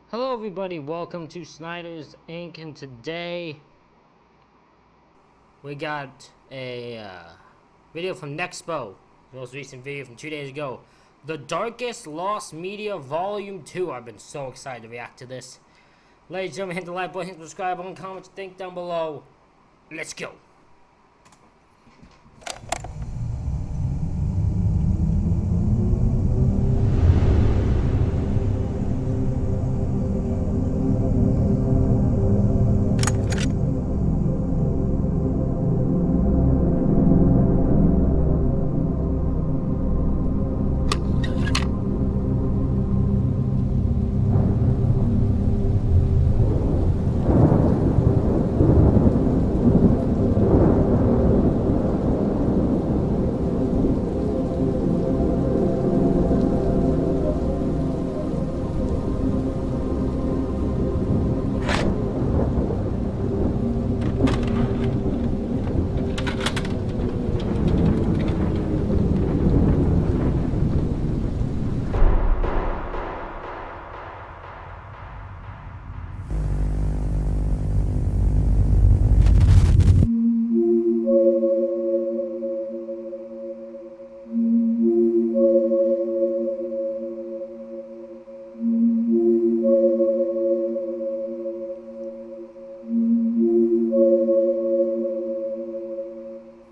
Hello everybody, welcome to Snyder's Inc. And today we got a video from Nexpo, the most recent video from 2 days ago. The Darkest Lost Media Volume 2. I've been so excited to react to this. Ladies and gentlemen, hit the like button, hit the subscribe button, comment what you think down below. Let's go.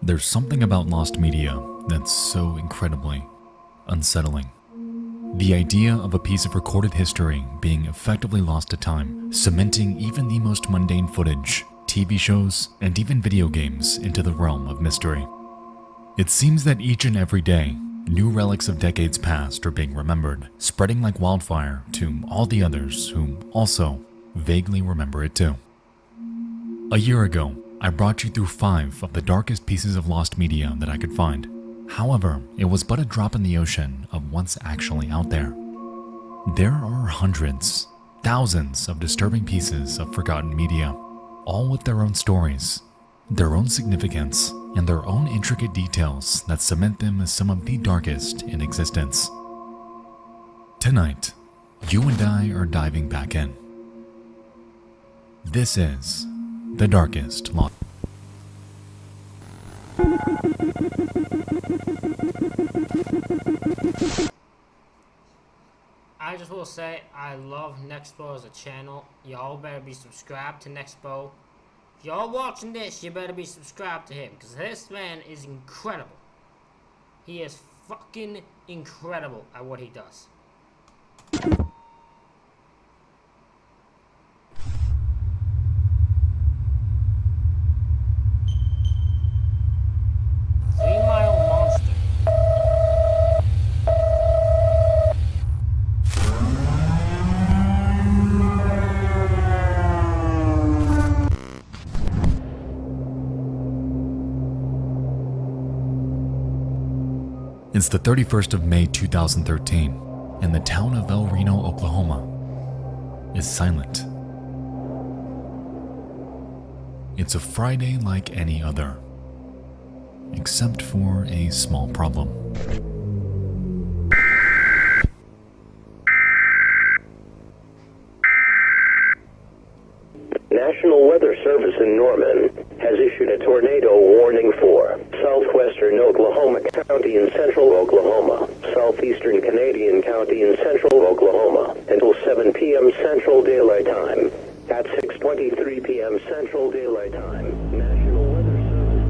There's something about lost media that's so incredibly unsettling. The idea of a piece of recorded history being effectively lost to time, cementing even the most mundane footage, TV shows, and even video games into the realm of mystery. It seems that each and every day, new relics of decades past are being remembered, spreading like wildfire to all the others who also vaguely remember it too. A year ago, I brought you through 5 of the darkest pieces of lost media that I could find. However, it was but a drop in the ocean of what's actually out there. There are hundreds, thousands of disturbing pieces of forgotten media, all with their own stories, their own significance, and their own intricate details that cement them as some of the darkest in existence. Tonight, you and I are diving back in. This is The Darkest Lost. I just will say, I love Nexpo as a channel. Y'all better be subscribed to Nexpo. If y'all watching this, you better be subscribed to him, because this man is incredible. He is fucking incredible at what he does. It's the 31st of May 2013, and the town of El Reno, Oklahoma is silent. It's a Friday like any other, except for a small problem. National Weather Service in Norman has issued a tornado warning for southwestern Oklahoma County in central Oklahoma, southeastern Canadian County in central Oklahoma, until 7 p.m. Central Daylight Time. At 6:23 p.m. Central Daylight Time, National Weather Service...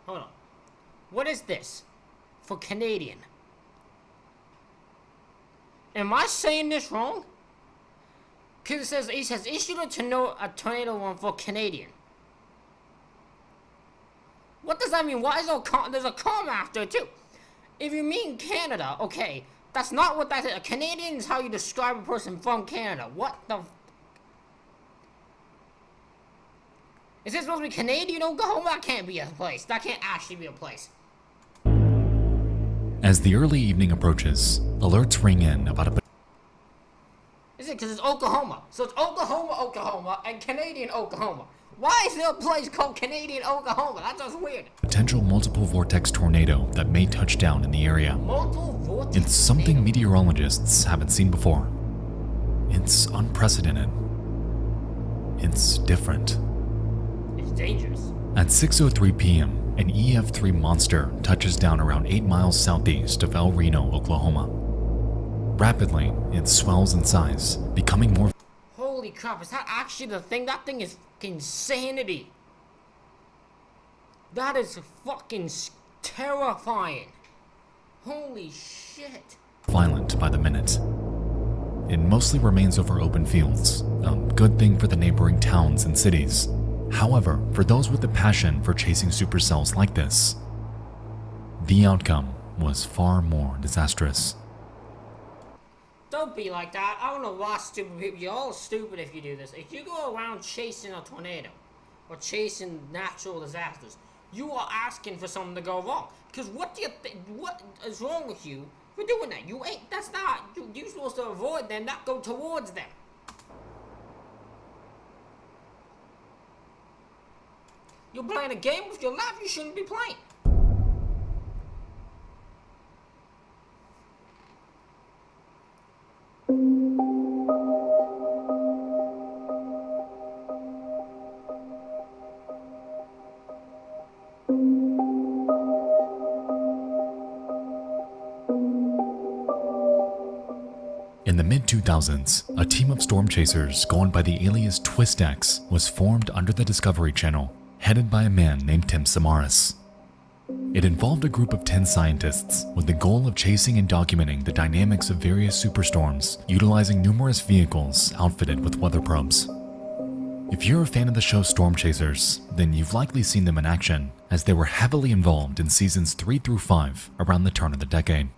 Hold on. What is this? For Canadian. Am I saying this wrong? Because it says issued a tornado warning for Canadian. What does that mean? Why is there's a comma after it too? If you mean Canada, okay, that's not what that is. A Canadian is how you describe a person from Canada. What the? Is this supposed to be Canadian Oklahoma? That can't be a place. That can't actually be a place. As the early evening approaches, alerts ring in about a... Is it because it's Oklahoma? So it's Oklahoma, Oklahoma, and Canadian Oklahoma. Why is there a place called Canadian Oklahoma? That's just weird. potential multiple vortex tornado that may touch down in the area. Multiple vortex It's something tornado. meteorologists haven't seen before. It's unprecedented. It's different. It's dangerous. At 6:03 p.m., an EF3 monster touches down around 8 miles southeast of El Reno, Oklahoma. Rapidly, it swells in size, becoming more Holy crap, is that actually the thing? That thing is fucking insanity. That is fucking terrifying. Holy shit. violent by the minute. It mostly remains over open fields, a good thing for the neighboring towns and cities. However, for those with a passion for chasing supercells like this, the outcome was far more disastrous. Don't be like that. I don't know why stupid people. You're all stupid if you do this. If you go around chasing a tornado or chasing natural disasters, you are asking for something to go wrong. Because what do you think? What is wrong with you for doing that? You ain't. That's not. You're supposed to avoid them, not go towards them. You're playing a game with your life you shouldn't be playing. In the mid-2000s, a team of storm chasers going by the alias TwistX was formed under the Discovery Channel, headed by a man named Tim Samaras. It involved a group of 10 scientists with the goal of chasing and documenting the dynamics of various superstorms, utilizing numerous vehicles outfitted with weather probes. If you're a fan of the show Storm Chasers, then you've likely seen them in action, as they were heavily involved in seasons 3 through 5 around the turn of the decade.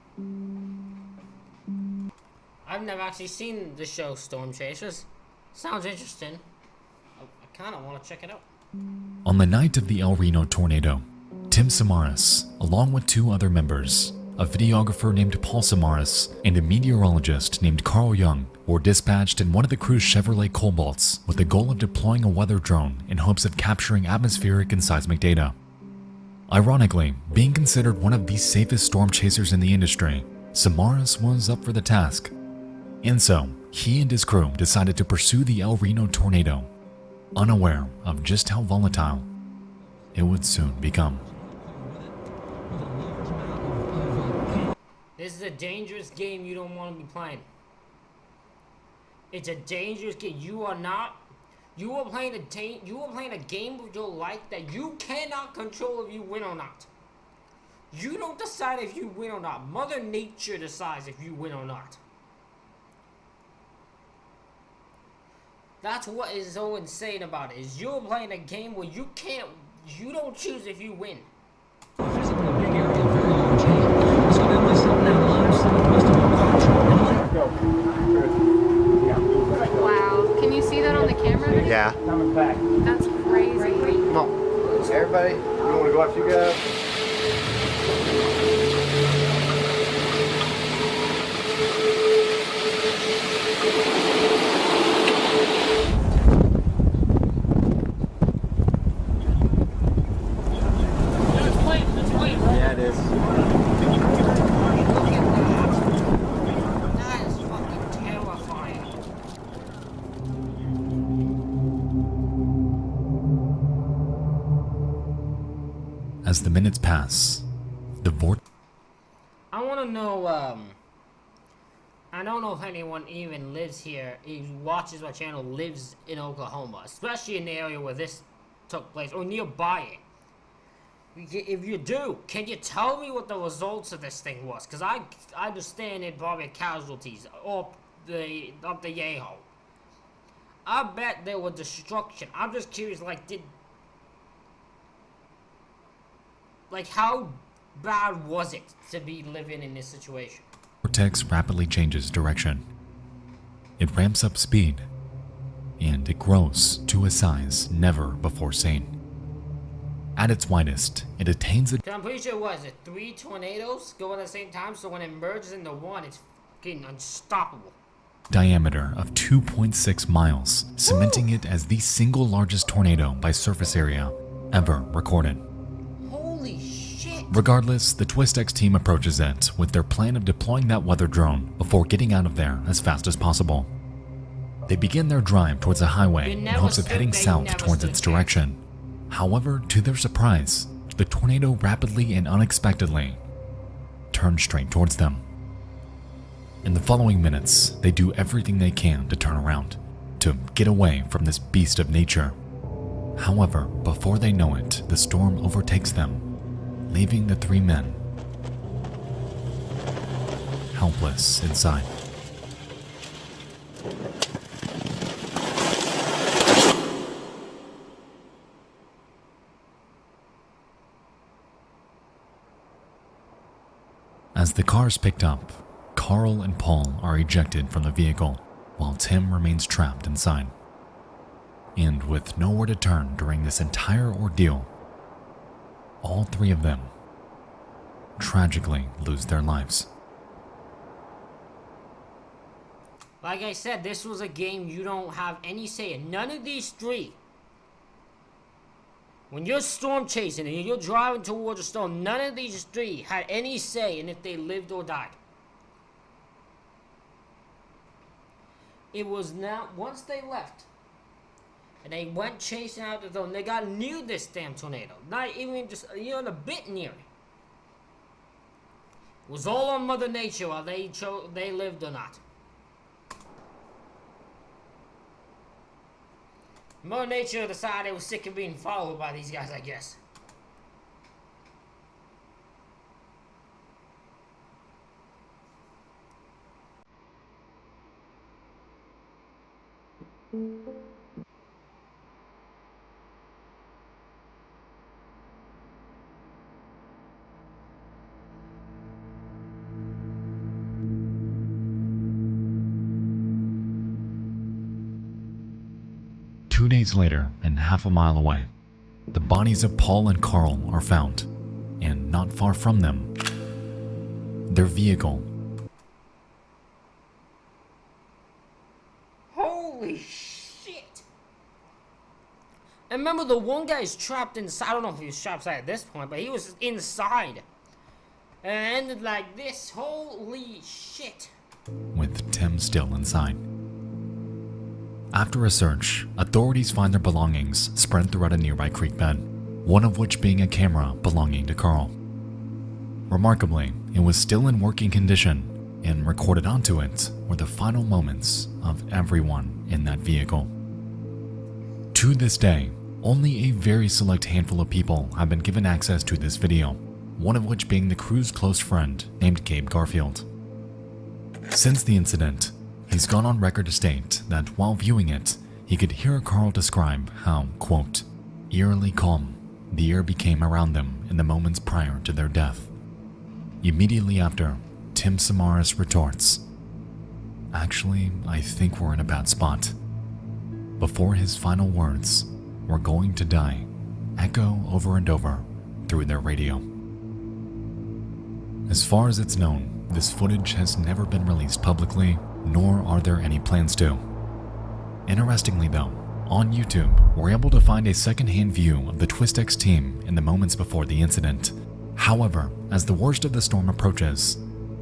I've never actually seen the show Storm Chasers. Sounds interesting. I kind of want to check it out. On the night of the El Reno tornado, Tim Samaras, along with 2 other members, a videographer named Paul Samaras and a meteorologist named Carl Young, were dispatched in one of the crew's Chevrolet Cobalts with the goal of deploying a weather drone in hopes of capturing atmospheric and seismic data. Ironically, being considered one of the safest storm chasers in the industry, Samaras was up for the task. And so, he and his crew decided to pursue the El Reno tornado, unaware of just how volatile it would soon become. This is a dangerous game you don't want to be playing. It's a dangerous game. You are playing a game with your life that you cannot control if you win or not. You don't decide if you win or not. Mother Nature decides if you win or not. That's what is so insane about it, is you're playing a game where you don't choose if you win. Physically a big area, very large hail. It's going to be something that live southwest of Oklahoma. Wow. Can you see that on the camera? Yeah. That's crazy. Come on. Everybody, you want to go after you guys? Yeah, it is. That is fucking terrifying. As the minutes pass, the vortex I want to know, I don't know if anyone even lives here, who watches my channel, lives in Oklahoma, especially in the area where this took place, or nearby it. If you do, can you tell me what the results of this thing was? Because I understand it probably casualties up the yay-hole. I bet there was destruction. I'm just curious, how bad was it to be living in this situation? rapidly changes direction. It ramps up speed, and it grows to a size never before seen. At its widest, it attains a 'Cause I'm pretty sure, what is it, 3 tornadoes go at the same time, so when it merges into one, it's fucking unstoppable. diameter of 2.6 miles, cementing it as the single largest tornado by surface area ever recorded. Holy shit. Regardless, the TwistX team approaches it with their plan of deploying that weather drone before getting out of there as fast as possible. They begin their drive towards the highway in hopes of heading south towards its direction. However, to their surprise, the tornado rapidly and unexpectedly turns straight towards them. In the following minutes, they do everything they can to turn around, to get away from this beast of nature. However, before they know it, the storm overtakes them, leaving the three men helpless inside. As the cars picked up, Carl and Paul are ejected from the vehicle, while Tim remains trapped inside. And with nowhere to turn during this entire ordeal, all three of them tragically lose their lives. Like I said, this was a game you don't have any say in. None of these three. When you're storm chasing and you're driving towards a storm, none of these three had any say in if they lived or died. It was now, once they left, and they went chasing out the storm, they got near this damn tornado. Not even just, a bit near it. It was all on Mother Nature while they lived or not. Mother Nature decided it was sick of being followed by these guys, I guess. Two days later, and half a mile away, the bodies of Paul and Carl are found, and not far from them, their vehicle. Holy shit! And remember, the one guy's trapped inside. I don't know if he was trapped inside at this point, but he was inside. And it ended like this. Holy shit. With Tim still inside. After a search, authorities find their belongings spread throughout a nearby creek bed, one of which being a camera belonging to Carl. Remarkably, it was still in working condition, and recorded onto it were the final moments of everyone in that vehicle. To this day, only a very select handful of people have been given access to this video, one of which being the crew's close friend named Gabe Garfield. Since the incident, he's gone on record to state that while viewing it, he could hear Carl describe how, quote, eerily calm the air became around them in the moments prior to their death. Immediately after, Tim Samaras retorts, "Actually, I think we're in a bad spot." Before his final words, "We're going to die," echo over and over through their radio. As far as it's known, this footage has never been released publicly, nor are there any plans to. Interestingly though, on YouTube, we're able to find a second-hand view of the TwistX team in the moments before the incident. However, as the worst of the storm approaches,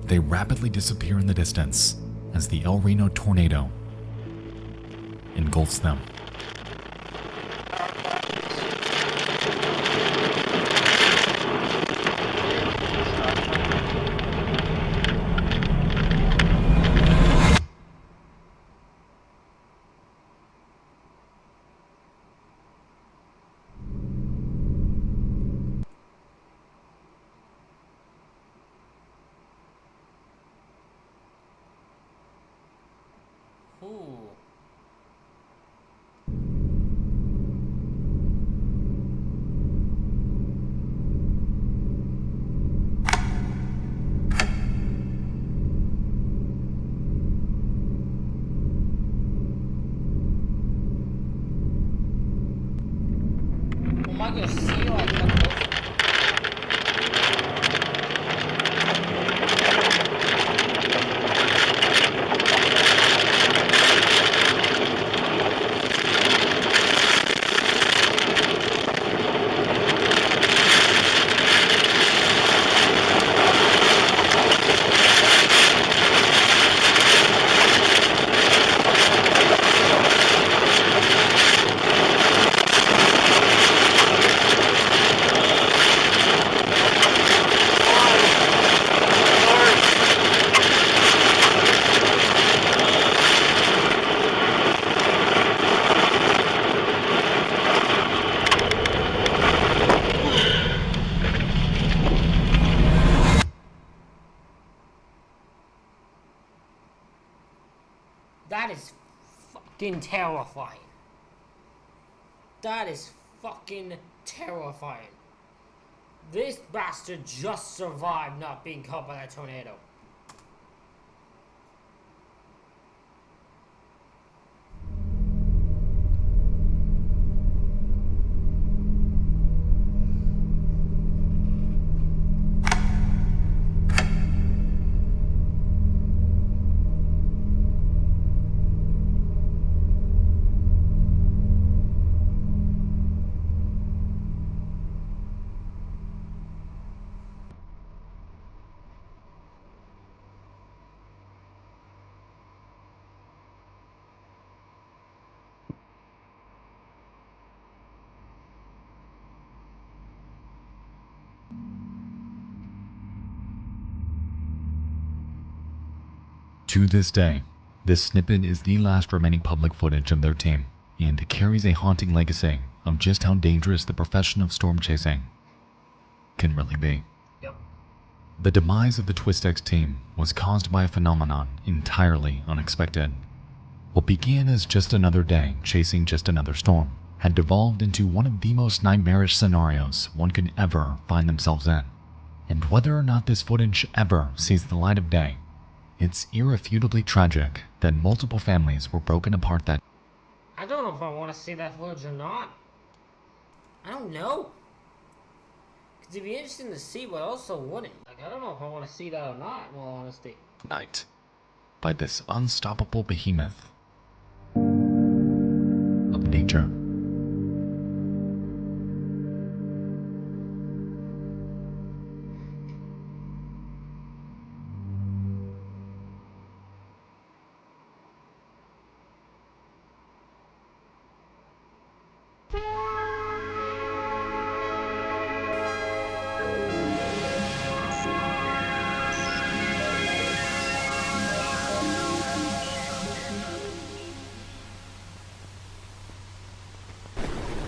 they rapidly disappear in the distance as the El Reno tornado engulfs them. Ooh. That is fucking terrifying. That is fucking terrifying. This bastard just survived not being caught by that tornado. To this day, this snippet is the last remaining public footage of their team, and carries a haunting legacy of just how dangerous the profession of storm chasing can really be. Yep. The demise of the TwistX team was caused by a phenomenon entirely unexpected. What began as just another day chasing just another storm had devolved into one of the most nightmarish scenarios one could ever find themselves in. And whether or not this footage ever sees the light of day, it's irrefutably tragic that multiple families were broken apart that. I don't know if I want to see that footage or not. I don't know. Because it'd be interesting to see, but also wouldn't. Like, I don't know if I want to see that or not, in all honesty. Night by this unstoppable behemoth of nature.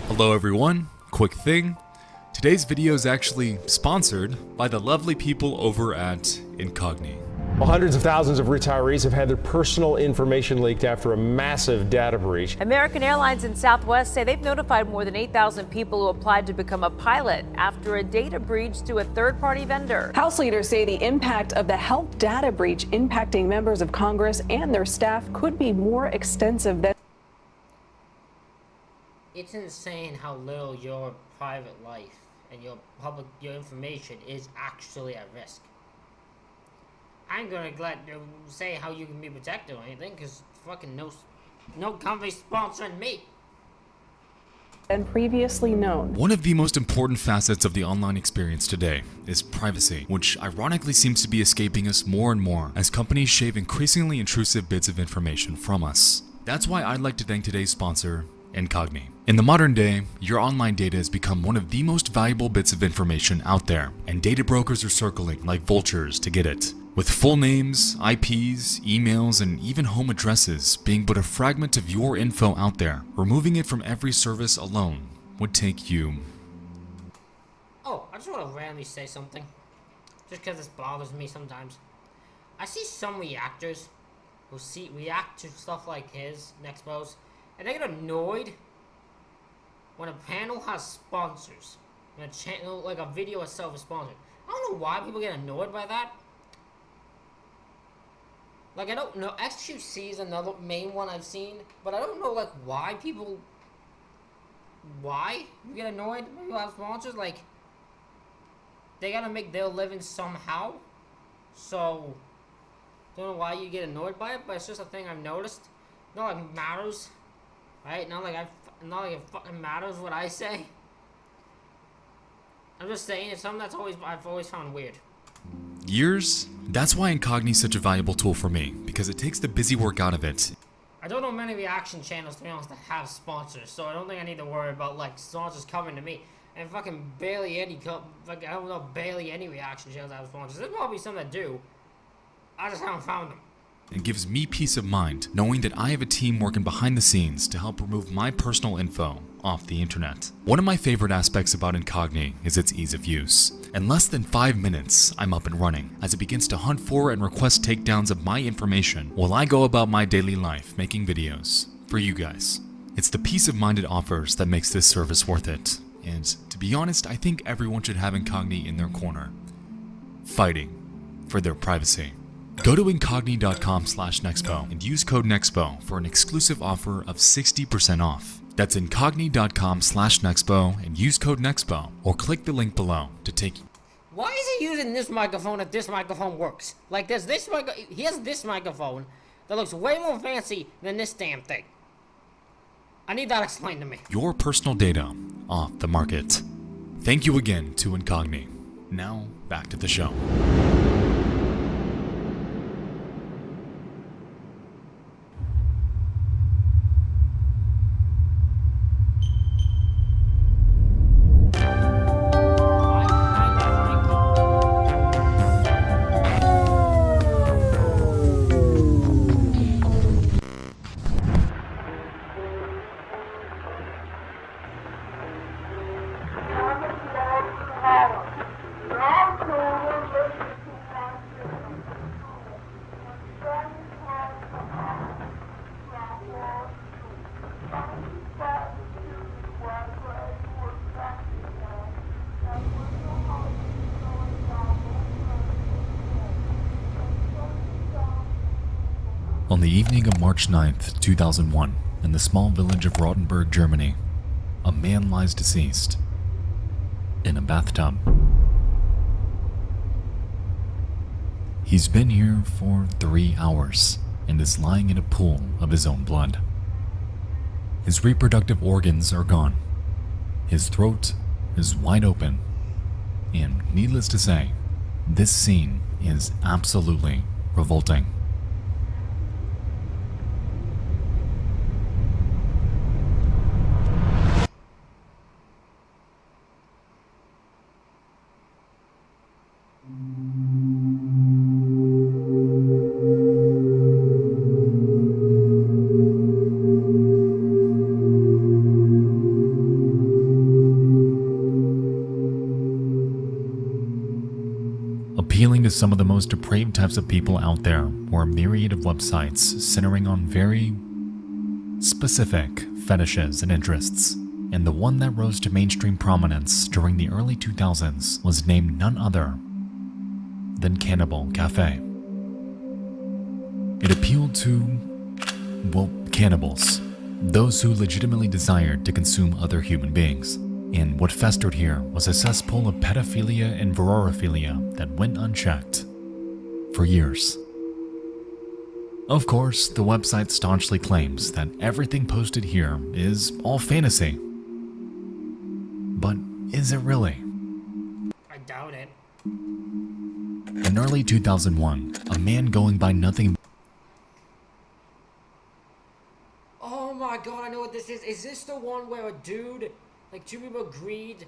Hello everyone, quick thing. Today's video is actually sponsored by the lovely people over at Incogni. Well, hundreds of thousands of retirees have had their personal information leaked after a massive data breach. American Airlines and Southwest say they've notified more than 8,000 people who applied to become a pilot after a data breach through a third-party vendor. House leaders say the impact of the health data breach impacting members of Congress and their staff could be more extensive than. It's insane how little your private life and your information is actually at risk. I ain't gonna say how you can be protected or anything, because fucking no company sponsoring me. And previously known. One of the most important facets of the online experience today is privacy, which ironically seems to be escaping us more and more as companies shave increasingly intrusive bits of information from us. That's why I'd like to thank today's sponsor, Incogni. In the modern day, your online data has become one of the most valuable bits of information out there, and data brokers are circling like vultures to get it. With full names, IPs, emails, and even home addresses being but a fragment of your info out there, removing it from every service alone would take you. Oh, I just want to randomly say something. Just because this bothers me sometimes. I see some reactors who react to stuff like his, Nexpo's, and they get annoyed when a panel has sponsors. And a channel, like a video itself is sponsored. I don't know why people get annoyed by that. Like, I don't know. XQC is another main one I've seen, but I don't know, like, why you get annoyed when you have sponsors. Like, they gotta make their living somehow. So, don't know why you get annoyed by it, but it's just a thing I've noticed. Not like it matters, right? Not like it fucking matters what I say. I'm just saying it's something I've always found weird. Years? That's why Incogni is such a valuable tool for me, because it takes the busy work out of it. I don't know many reaction channels, to be honest, that have sponsors, so I don't think I need to worry about, like, sponsors coming to me. And fucking barely any reaction channels that have sponsors. There's probably some that do. I just haven't found them. It gives me peace of mind knowing that I have a team working behind the scenes to help remove my personal info off the internet. One of my favorite aspects about Incogni is its ease of use. In less than 5 minutes, I'm up and running as it begins to hunt for and request takedowns of my information while I go about my daily life making videos for you guys. It's the peace of mind it offers that makes this service worth it. And to be honest, I think everyone should have Incogni in their corner, fighting for their privacy. Go to incogni.com/Nexpo and use code NEXPO for an exclusive offer of 60% off. That's incogni.com/Nexpo and use code NEXPO or click the link below to take. Why is he using this microphone if this microphone works? Like, he has this microphone that looks way more fancy than this damn thing. I need that explained to me. Your personal data off the market. Thank you again to Incogni. Now, back to the show. On the evening of March 9th, 2001, in the small village of Rottenburg, Germany, a man lies deceased in a bathtub. He's been here for 3 hours and is lying in a pool of his own blood. His reproductive organs are gone. His throat is wide open. And needless to say, this scene is absolutely revolting. Appealing to some of the most depraved types of people out there were a myriad of websites centering on very specific fetishes and interests, and the one that rose to mainstream prominence during the early 2000s was named none other than Cannibal Cafe. It appealed to, well, cannibals, those who legitimately desired to consume other human beings. And what festered here was a cesspool of pedophilia and vorophilia that went unchecked for years. Of course, the website staunchly claims that everything posted here is all fantasy. But is it really? I doubt it. In early 2001, a man going by nothing. Oh my god, I know what this is. Is this the one where a dude, like 2 people agreed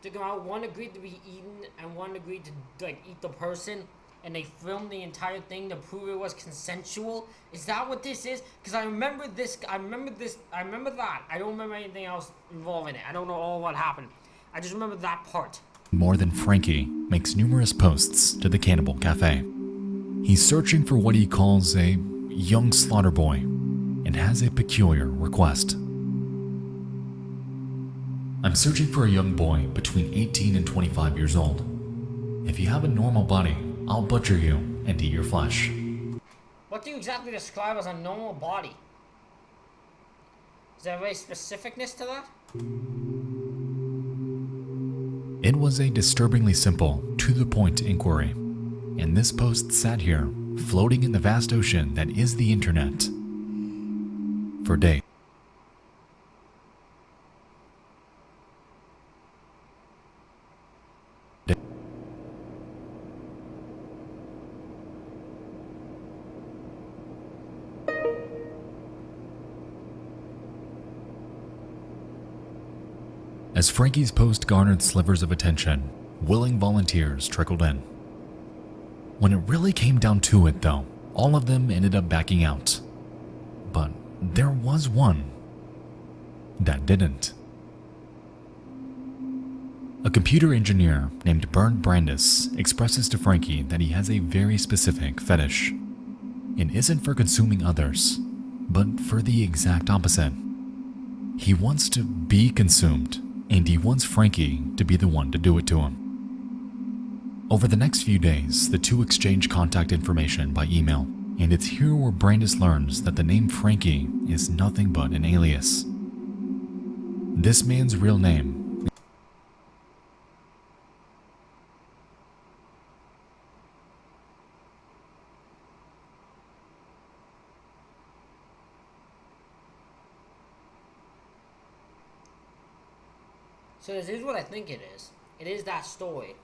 to go out, one agreed to be eaten and one agreed to like eat the person, and they filmed the entire thing to prove it was consensual? Is that what this is? Because I remember this, I remember that. I don't remember anything else involving it. I don't know all what happened. I just remember that part. More than Frankie makes numerous posts to the Cannibal Cafe. He's searching for what he calls a young slaughter boy and has a peculiar request. I'm searching for a young boy between 18 and 25 years old. If you have a normal body, I'll butcher you and eat your flesh. What do you exactly describe as a normal body? Is there any specificness to that? It was a disturbingly simple, to-the-point inquiry, and this post sat here, floating in the vast ocean that is the internet, for days. As Frankie's post garnered slivers of attention, willing volunteers trickled in. When it really came down to it, though, All of them ended up backing out. But there was one that didn't. A computer engineer named Bernd Brandis expresses to Frankie that he has a very specific fetish. It isn't for consuming others, but for the exact opposite. He wants to be consumed, and he wants Frankie to be the one to do it to him. Over the next few days, the two exchange contact information by email, and it's here where Brandis learns that the name Frankie is nothing but an alias. This man's real name So this is what I think it is. It is that story.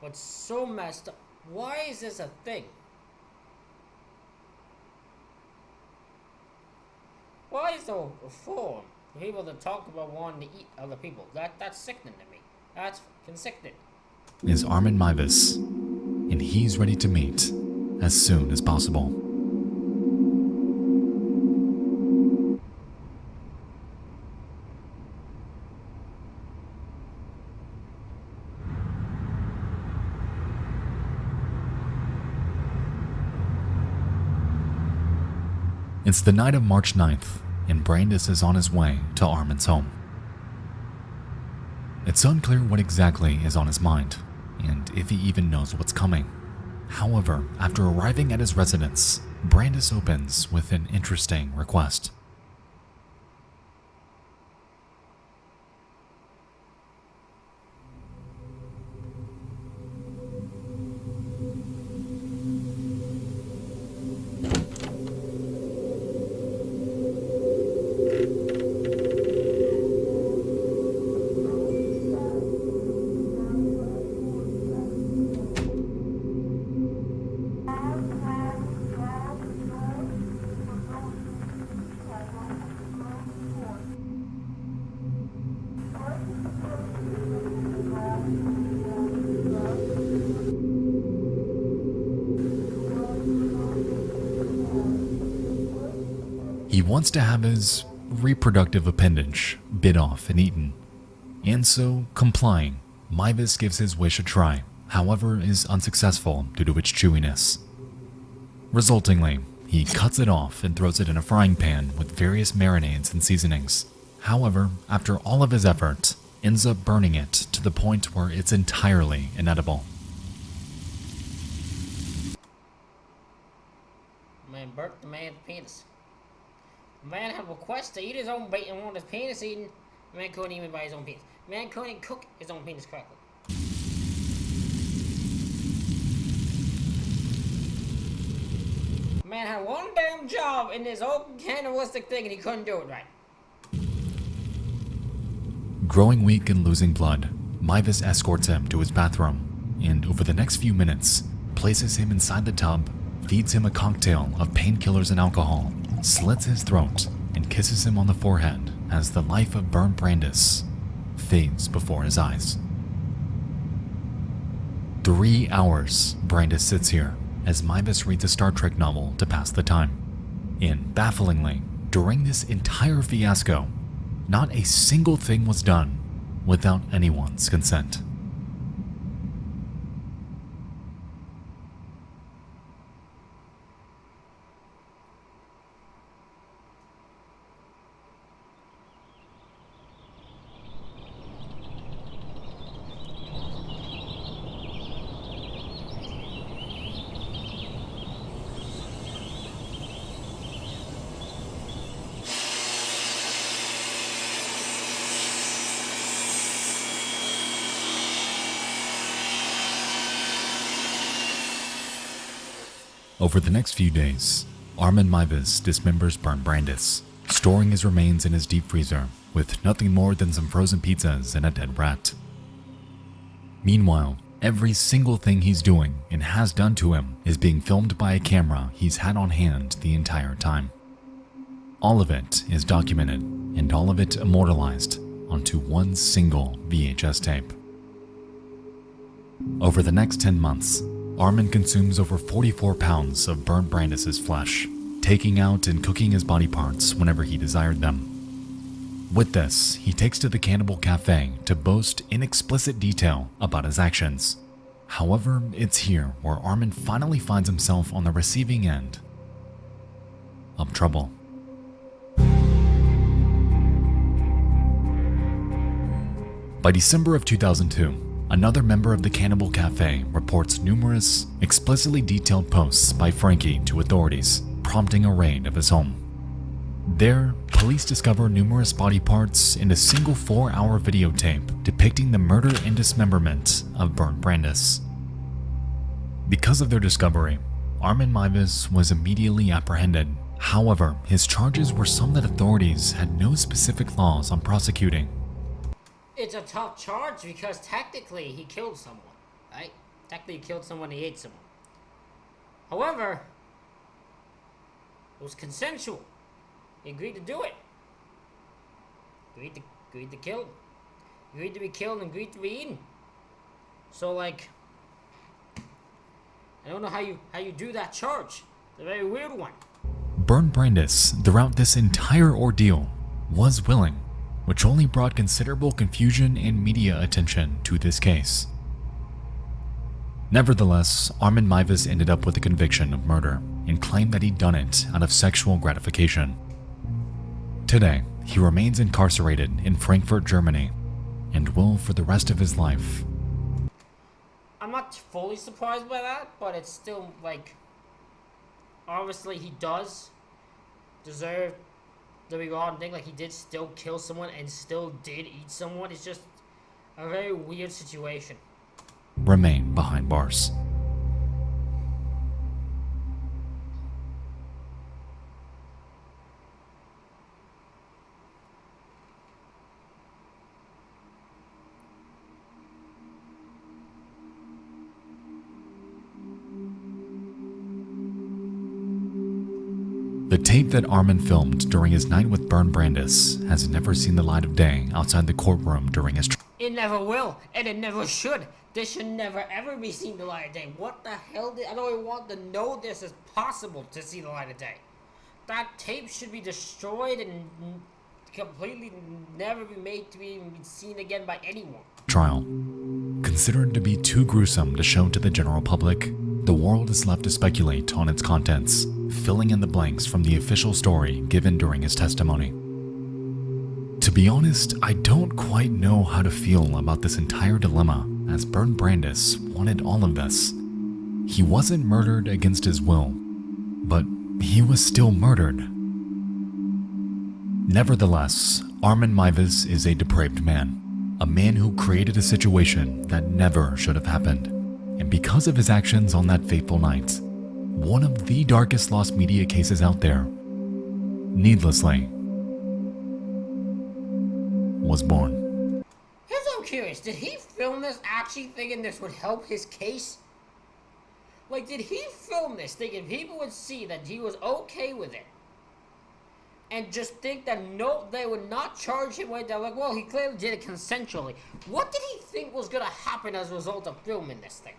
What's so messed up? Why is this a thing? Why is there a forum for people to talk about wanting to eat other people? That's sickening to me. That's fucking sickening. is Armin Meiwes, and he's ready to meet as soon as possible. It's the night of March 9th, and Brandis is on his way to Armin's home. It's unclear what exactly is on his mind, and if he even knows what's coming. However, after arriving at his residence, Brandis opens with an interesting request. He wants to have his reproductive appendage bit off and eaten, and so, complying, Meiwes gives his wish a try, however is unsuccessful due to its chewiness. Resultingly, he cuts it off and throws it in a frying pan with various marinades and seasonings. However, after all of his effort, ends up burning it to the point where it's entirely inedible. Man burnt the man's penis. The man had a request to eat his own bait and wanted his penis eaten. The man couldn't even buy his own penis. The man couldn't even cook his own penis correctly. The man had one damn job in this whole cannibalistic thing and he couldn't do it right. Growing weak and losing blood, Meiwes escorts him to his bathroom, and over the next few minutes, places him inside the tub, feeds him a cocktail of painkillers and alcohol, slits his throat, and kisses him on the forehead as the life of Bernd Brandis fades before his eyes. 3 hours Brandis sits here as Meiwes reads a Star Trek novel to pass the time. And bafflingly, during this entire fiasco, not a single thing was done without anyone's consent. Over the next few days, Armin Meiwes dismembers Bernd Brandis, storing his remains in his deep freezer with nothing more than some frozen pizzas and a dead rat. Meanwhile, every single thing he's doing and has done to him is being filmed by a camera he's had on hand the entire time. All of it is documented and all of it immortalized onto one single VHS tape. Over the next 10 months, Armin consumes over 44 pounds of Bernd Brandis' flesh, taking out and cooking his body parts whenever he desired them. With this, he takes to the Cannibal Cafe to boast in explicit detail about his actions. However, it's here where Armin finally finds himself on the receiving end of trouble. By December of 2002, another member of the Cannibal Cafe reports numerous, explicitly detailed posts by Frankie to authorities, prompting a raid of his home. There, police discover numerous body parts in a single 4-hour videotape depicting the murder and dismemberment of Bernd Brandis. Because of their discovery, Armin Meiwes was immediately apprehended. However, his charges were some that authorities had no specific laws on prosecuting. It's a tough charge because technically he killed someone, right? Technically he killed someone, he ate someone. However, it was consensual. He agreed to do it. Agreed to kill. Agreed to be killed and agreed to be eaten. So like, I don't know how you do that charge. It's a very weird one. Bernd Brandis, throughout this entire ordeal, was willing, which only brought considerable confusion and media attention to this case. Nevertheless, Armin Meiwes ended up with a conviction of murder and claimed that he'd done it out of sexual gratification. Today, he remains incarcerated in Frankfurt, Germany, and will for the rest of his life. I'm not fully surprised by that, but it's still like, obviously he does deserve the regard thing. Like, he did still kill someone and still did eat someone. It's just a very weird situation. Remain behind bars. The tape that Armin filmed during his night with Bernd Brandis has never seen the light of day outside the courtroom during his trial. It never will, and it never should. This should never ever be seen the light of day. What the hell I don't even want to know this is possible to see the light of day. That tape should be destroyed and completely never be made to be seen again by anyone. Trial. Considered to be too gruesome to show to the general public, the world is left to speculate on its contents, filling in the blanks from the official story given during his testimony. To be honest, I don't quite know how to feel about this entire dilemma, as Bernd Brandis wanted all of this. He wasn't murdered against his will, but he was still murdered. Nevertheless, Armin Meiwes is a depraved man, a man who created a situation that never should have happened. And because of his actions on that fateful night, one of the darkest lost media cases out there, needlessly, was born. Here's what I'm curious, did he film this actually thinking this would help his case? Like, did he film this thinking people would see that he was okay with it? And just think that no, they would not charge him with that. Like, well, he clearly did it consensually. What did he think was gonna happen as a result of filming this thing?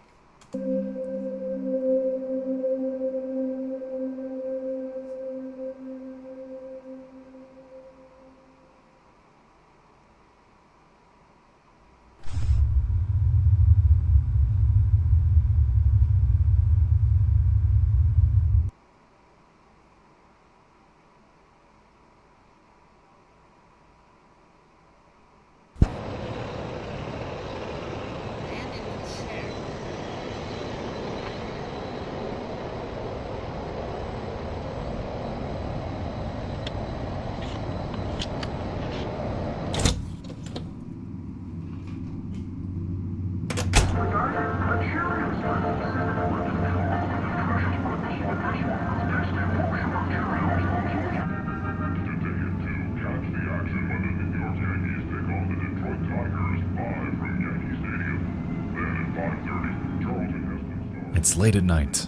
It's late at night,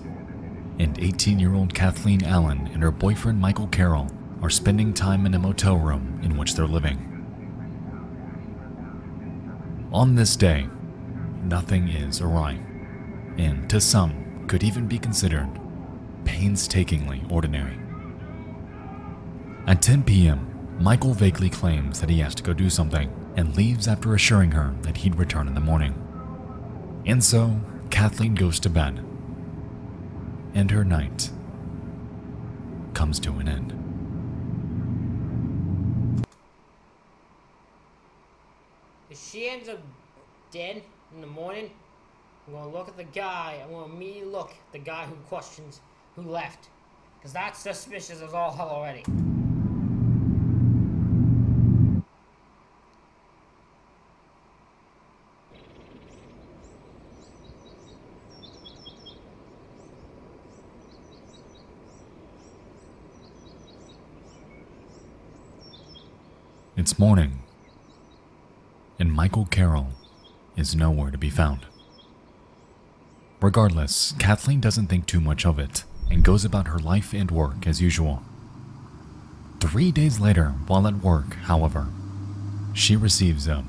and 18-year-old Kathleen Allen and her boyfriend Michael Carroll are spending time in a motel room in which they're living. On this day, nothing is awry. and to some could even be considered painstakingly ordinary. At 10 p.m., Michael vaguely claims that he has to go do something and leaves after assuring her that he'd return in the morning. And so, Kathleen goes to bed, and her night comes to an end. If she ends up dead in the morning, I'm gonna look at the guy. I'm gonna immediately look at the guy who questions who left, because that's suspicious as all hell already. It's morning, and Michael Carroll is nowhere to be found. Regardless, Kathleen doesn't think too much of it and goes about her life and work as usual. 3 days later, while at work, however, she receives a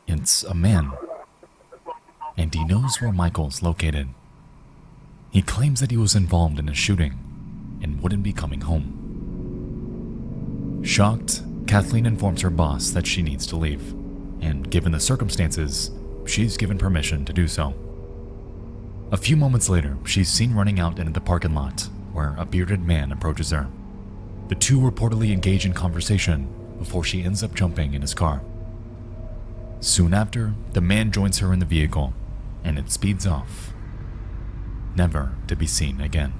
It's a man, and he knows where Michael's located. He claims that he was involved in a shooting and wouldn't be coming home. Shocked, Kathleen informs her boss that she needs to leave, and given the circumstances, she's given permission to do so. A few moments later, she's seen running out into the parking lot, where a bearded man approaches her. The two reportedly engage in conversation before she ends up jumping in his car. Soon after, the man joins her in the vehicle, and it speeds off, never to be seen again.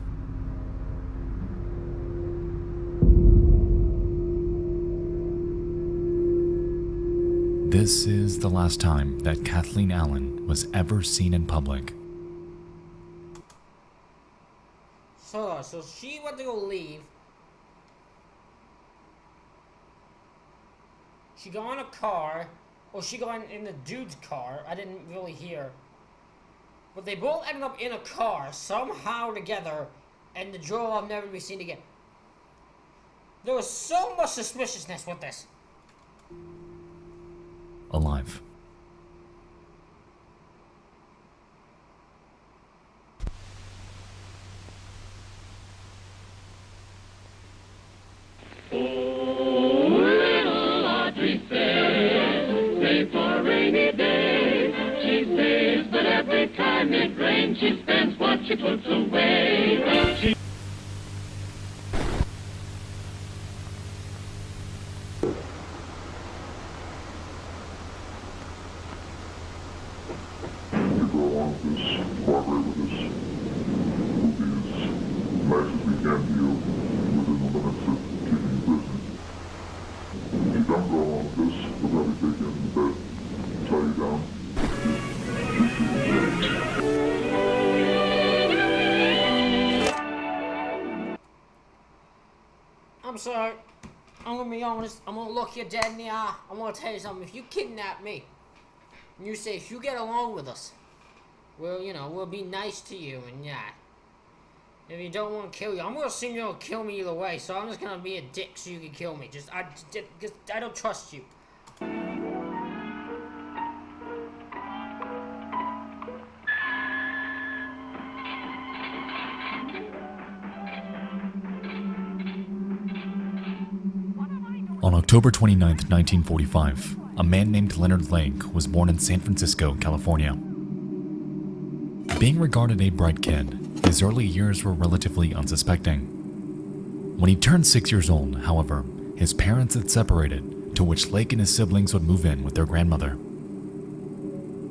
This is the last time that Kathleen Allen was ever seen in public. So she went to go leave. She got in a car. Or she got in the dude's car. I didn't really hear. But they both ended up in a car somehow together, and the drove off never to be seen again. There was so much suspiciousness with this. Alive. She spends what she puts away. I'm sorry. I'm gonna be honest. I'm gonna look you dead in the eye. I'm gonna tell you something. If you kidnap me, and you say, if you get along with us, we'll be nice to you, and yeah. If you don't want to kill you, I'm gonna assume you're gonna kill me either way, so I'm just gonna be a dick so you can kill me. I don't trust you. On October 29, 1945, a man named Leonard Lake was born in San Francisco, California. Being regarded a bright kid, his early years were relatively unsuspecting. When he turned 6 years old, however, his parents had separated, to which Lake and his siblings would move in with their grandmother.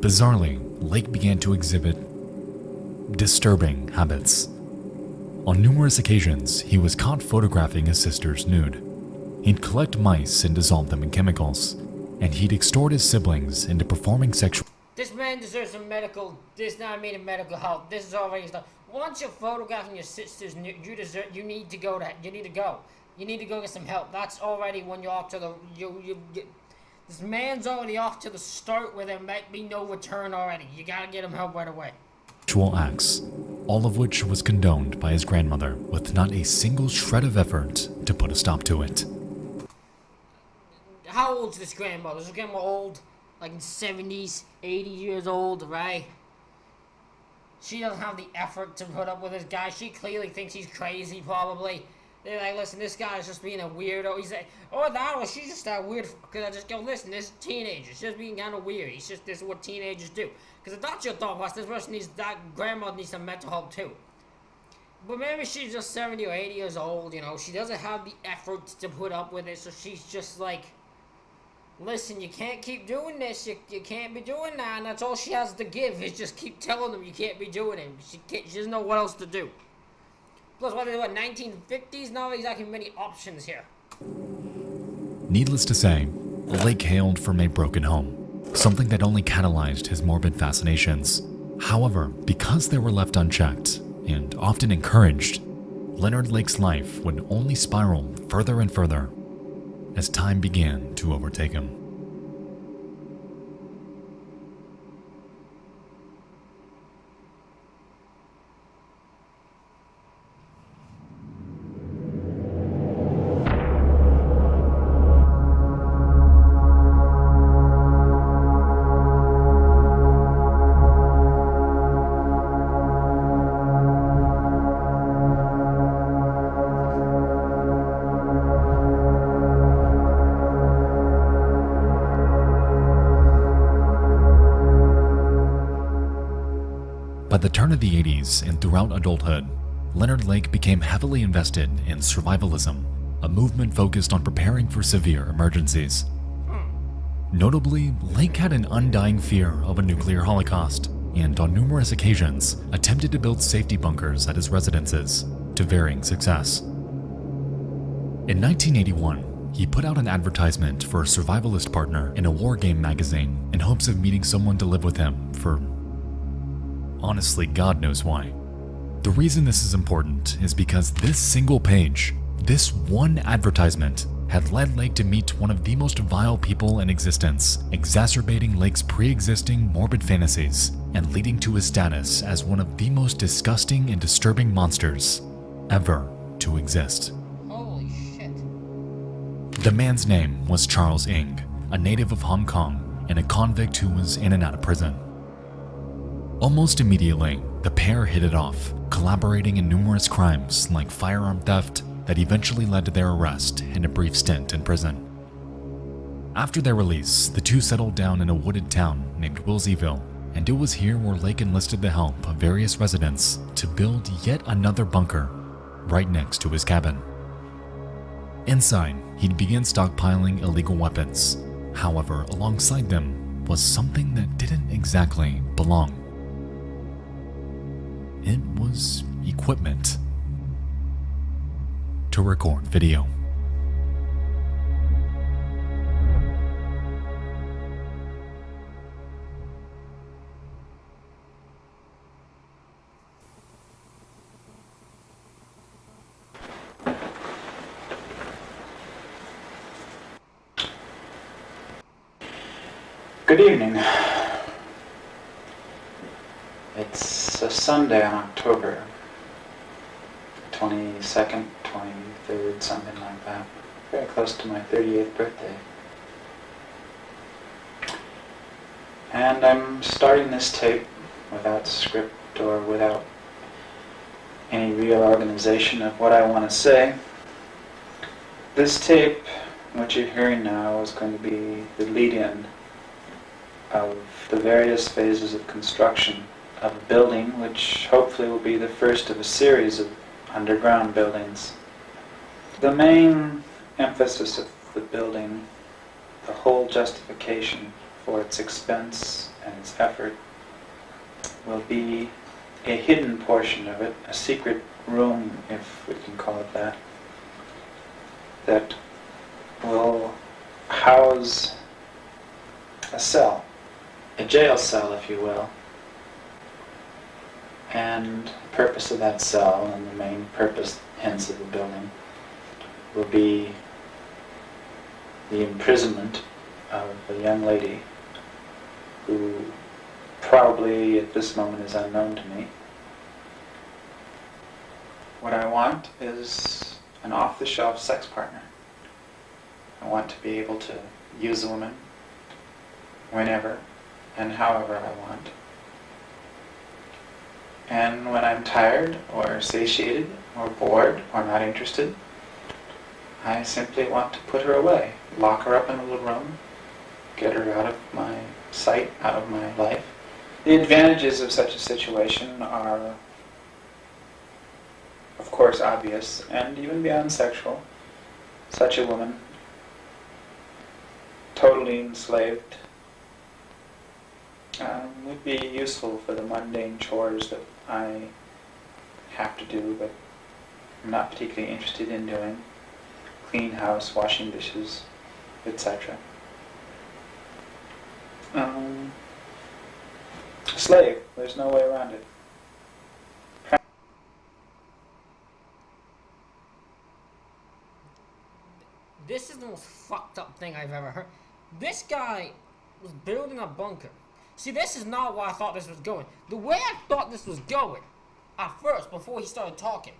Bizarrely, Lake began to exhibit disturbing habits. On numerous occasions, he was caught photographing his sister's nude. He'd collect mice and dissolve them in chemicals, and he'd extort his siblings into performing sexual... This man deserves some medical, medical help. This is already stuff. Once you're photographing your sister's nude, you need to go. You need to go get some help. That's already when you're off to the, this man's already off to the start where there might be no return already. You gotta get him help right away. actual acts, all of which was condoned by his grandmother with not a single shred of effort to put a stop to it. How old is this grandmother? Is this grandma old? Like in 70s, 80 years old, right? She doesn't have the effort to put up with this guy. She clearly thinks he's crazy, probably. They're like, listen, this guy's just being a weirdo. He's like, oh, that was, she's just that weird. Because I just go, listen, this teenager, she's just being kind of weird. He's just, this is what teenagers do. Because if that's your thought process, this person needs, that grandmother needs some mental help too. But maybe she's just 70 or 80 years old, you know. She doesn't have the effort to put up with it, so she's just like, listen, you can't keep doing this. You can't be doing that. And that's all she has to give is just keep telling them you can't be doing it. She doesn't know what else to do. Plus, what, 1950s? Not exactly many options here. Needless to say, Lake hailed from a broken home, something that only catalyzed his morbid fascinations. However, because they were left unchecked, and often encouraged, Leonard Lake's life would only spiral further and further as time began to overtake him. By the turn of the 80s and throughout adulthood, Leonard Lake became heavily invested in survivalism, a movement focused on preparing for severe emergencies. Notably, Lake had an undying fear of a nuclear holocaust, and on numerous occasions attempted to build safety bunkers at his residences, to varying success. In 1981, he put out an advertisement for a survivalist partner in a war game magazine in hopes of meeting someone to live with him for honestly, God knows why. The reason this is important is because this single page, this one advertisement, had led Lake to meet one of the most vile people in existence, exacerbating Lake's pre-existing morbid fantasies and leading to his status as one of the most disgusting and disturbing monsters ever to exist. Holy shit. The man's name was Charles Ng, a native of Hong Kong and a convict who was in and out of prison. Almost immediately, the pair hit it off, collaborating in numerous crimes like firearm theft that eventually led to their arrest and a brief stint in prison. After their release, the two settled down in a wooded town named Wilseyville, and it was here where Lake enlisted the help of various residents to build yet another bunker right next to his cabin. Inside, he'd begin stockpiling illegal weapons. However, alongside them was something that didn't exactly belong. It was equipment to record video. Good evening. It's a Sunday on October 22nd, 23rd, something like that. Very close to my 38th birthday. And I'm starting this tape without script or without any real organization of what I want to say. This tape, what you're hearing now, is going to be the lead-in of the various phases of construction of a building, which hopefully will be the first of a series of underground buildings. The main emphasis of the building, the whole justification for its expense and its effort, will be a hidden portion of it, a secret room, if we can call it that, that will house a cell, a jail cell, if you will. And the purpose of that cell, and the main purpose, hence, of the building, will be the imprisonment of a young lady who probably probably at this moment is unknown to me. What I want is an off-the-shelf sex partner. I want to be able to use a woman whenever and however I want. And when I'm tired or satiated or bored or not interested, I simply want to put her away, lock her up in a little room, get her out of my sight, out of my life. The advantages of such a situation are, of course, obvious and even beyond sexual. Such a woman, totally enslaved, would be useful for the mundane chores that I have to do, but I'm not particularly interested in doing. Clean house, washing dishes, etc. Slave, there's no way around it. This is the most fucked up thing I've ever heard. This guy was building a bunker. See, this is not where I thought this was going. The way I thought this was going, at first, before he started talking,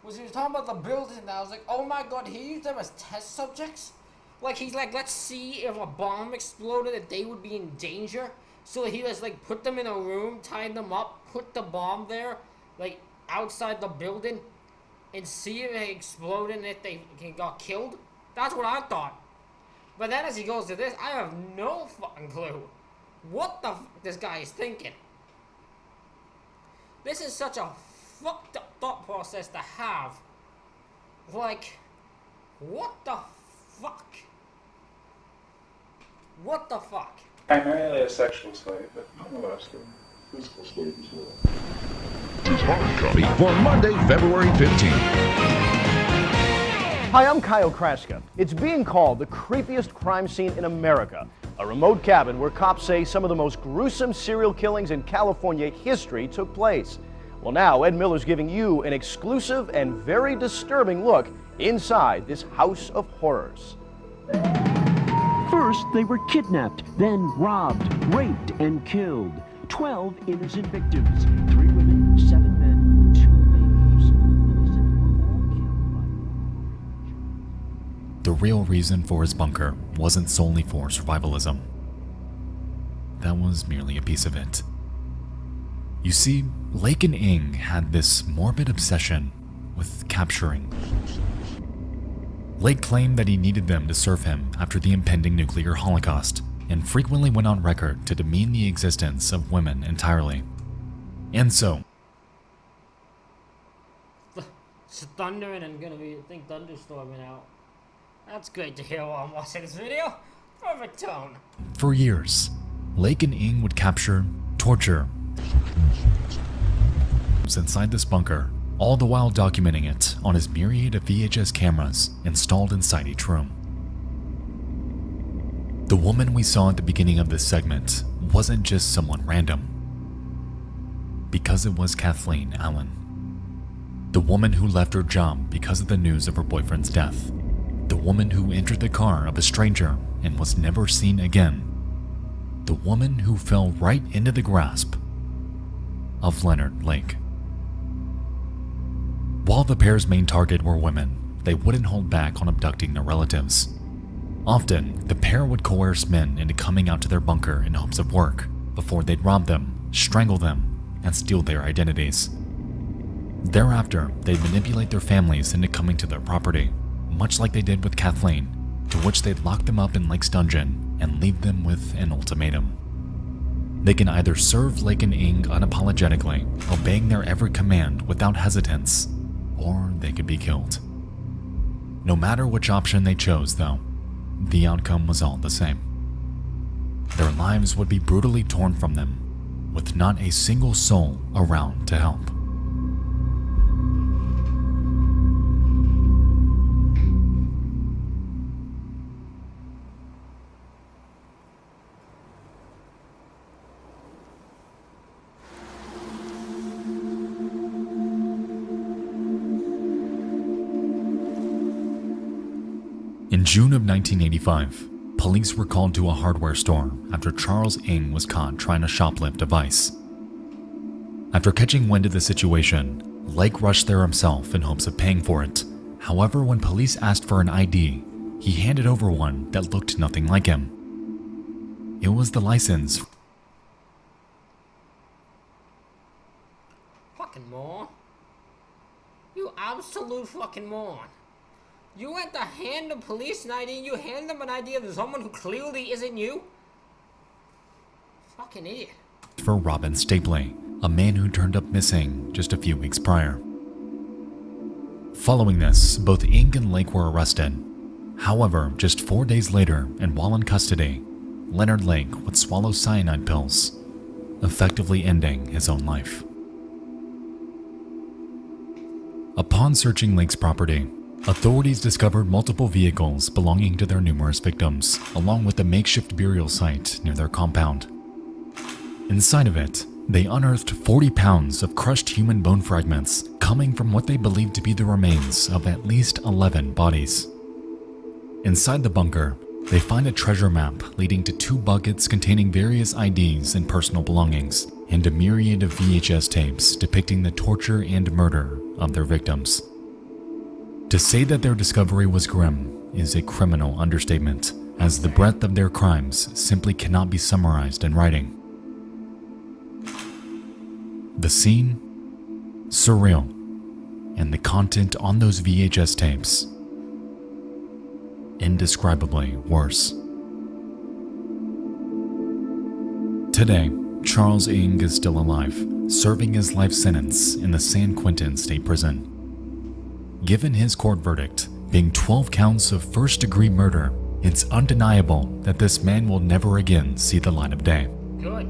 was he was talking about the building, and I was like, oh my god, he used them as test subjects? Like, he's like, let's see if a bomb exploded, that they would be in danger. So he was like, put them in a room, tied them up, put the bomb there, like, outside the building, and see if it exploded and if they got killed. That's what I thought. But then as he goes to this, I have no fucking clue what the fuck this guy is thinking. This is such a fucked up thought process to have. Like, what the fuck? What the fuck? Primarily a sexual slave, but nonetheless, a physical slave as well. This is Hard Copy for Monday, February 15th. Hi, I'm Kyle Kraska. It's being called the creepiest crime scene in America. A remote cabin where cops say some of the most gruesome serial killings in California history took place. Well, now Ed Miller's giving you an exclusive and very disturbing look inside this house of horrors. First, they were kidnapped, then robbed, raped, and killed. 12 innocent victims, 3 women, 7 men, 2 babies. The real reason for his bunker wasn't solely for survivalism. That was merely a piece of it. You see, Lake and Ing had this morbid obsession with capturing. Lake claimed that he needed them to serve him after the impending nuclear holocaust, and frequently went on record to demean the existence of women entirely. And so, It's thundering and gonna be, I think, thunderstorming out. That's great to hear while I'm watching this video. Perfect tone. for years, Lake and Ing would capture, torture, inside this bunker, all the while documenting it on his myriad of VHS cameras installed inside each room. The woman we saw at the beginning of this segment wasn't just someone random, because it was Kathleen Allen. The woman who left her job because of the news of her boyfriend's death. The woman who entered the car of a stranger and was never seen again. The woman who fell right into the grasp of Leonard Lake. While the pair's main target were women, they wouldn't hold back on abducting their relatives. Often, the pair would coerce men into coming out to their bunker in hopes of work, before they'd rob them, strangle them, and steal their identities. Thereafter, they'd manipulate their families into coming to their property, much like they did with Kathleen, to which they'd lock them up in Lake's dungeon and leave them with an ultimatum. They can either serve Lake and Ing unapologetically, obeying their every command without hesitance, or they could be killed. No matter which option they chose, though, the outcome was all the same. Their lives would be brutally torn from them, with not a single soul around to help. In June of 1985, police were called to a hardware store after Charles Ng was caught trying to shoplift a device. After catching wind of the situation, Lake rushed there himself in hopes of paying for it. However, when police asked for an ID, he handed over one that looked nothing like him. It was the license. Fucking moron. You absolute fucking moron. You had to hand the police an ID and you hand them an ID of someone who clearly isn't you? Fucking idiot. For Robin Stapley, a man who turned up missing just a few weeks prior. Following this, both Ng and Lake were arrested. However, just 4 days later, and while in custody, Leonard Lake would swallow cyanide pills, effectively ending his own life. Upon searching Lake's property, authorities discovered multiple vehicles belonging to their numerous victims, along with a makeshift burial site near their compound. Inside of it, they unearthed 40 pounds of crushed human bone fragments coming from what they believed to be the remains of at least 11 bodies. Inside the bunker, they find a treasure map leading to 2 buckets containing various IDs and personal belongings, and a myriad of VHS tapes depicting the torture and murder of their victims. To say that their discovery was grim is a criminal understatement, as the breadth of their crimes simply cannot be summarized in writing. The scene? Surreal. And the content on those VHS tapes? Indescribably worse. Today, Charles Ng is still alive, serving his life sentence in the San Quentin State Prison. Given his court verdict, being 12 counts of first-degree murder, it's undeniable that this man will never again see the light of day. Good.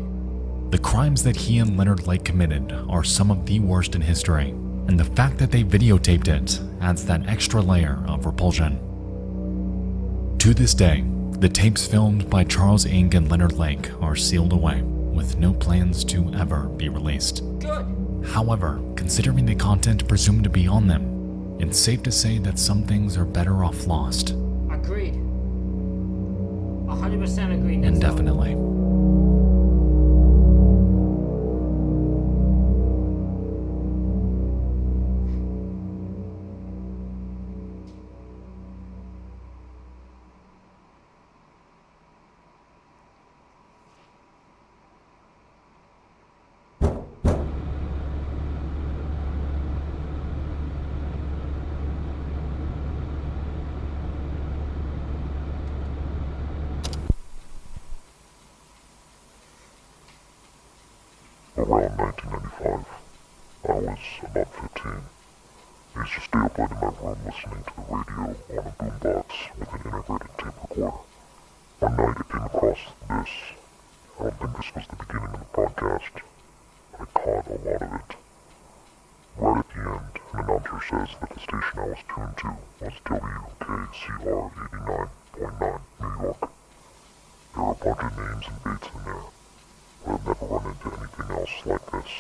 The crimes that he and Leonard Lake committed are some of the worst in history, and the fact that they videotaped it adds that extra layer of repulsion. To this day, the tapes filmed by Charles Ng and Leonard Lake are sealed away, with no plans to ever be released. Good. However, considering the content presumed to be on them, it's safe to say that some things are better off lost. Agreed. 100% agreed. Indefinitely. Around 1995, I was about 15. I used to stay up late in my room listening to the radio on a boombox with an integrated tape recorder. One night I came across this. I don't think this was the beginning of the broadcast, but I caught a lot of it. Right at the end, an announcer says that the station I was tuned to was WKCR 89.9 New York. There were a bunch of names and dates in there. I've never run into anything else like this.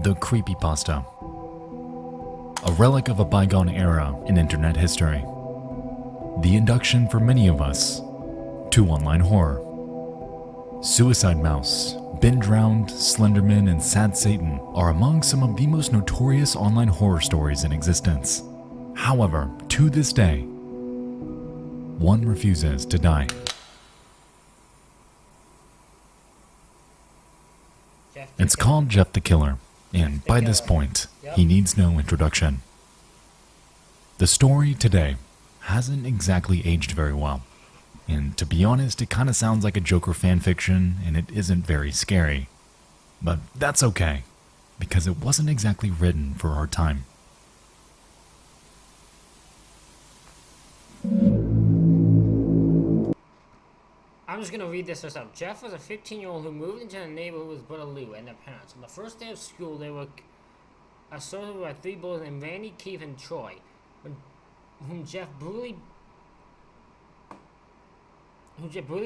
The creepypasta. A relic of a bygone era in internet history. The induction for many of us to online horror. Suicide Mouse, Ben Drowned, Slenderman, and Sad Satan are among some of the most notorious online horror stories in existence. However, to this day, one refuses to die. It's called Jeff the Killer, and by this point, he needs no introduction. The story today hasn't exactly aged very well. And to be honest, it kind of sounds like a Joker fanfiction, and it isn't very scary. But that's okay, because it wasn't exactly written for our time. I'm just gonna read this herself. Jeff was a 15-year-old who moved into the neighborhood with Britta Lou and their parents. On the first day of school, they were assaulted by 3 boys named Randy, Keith, and Troy, whom Jeff brutally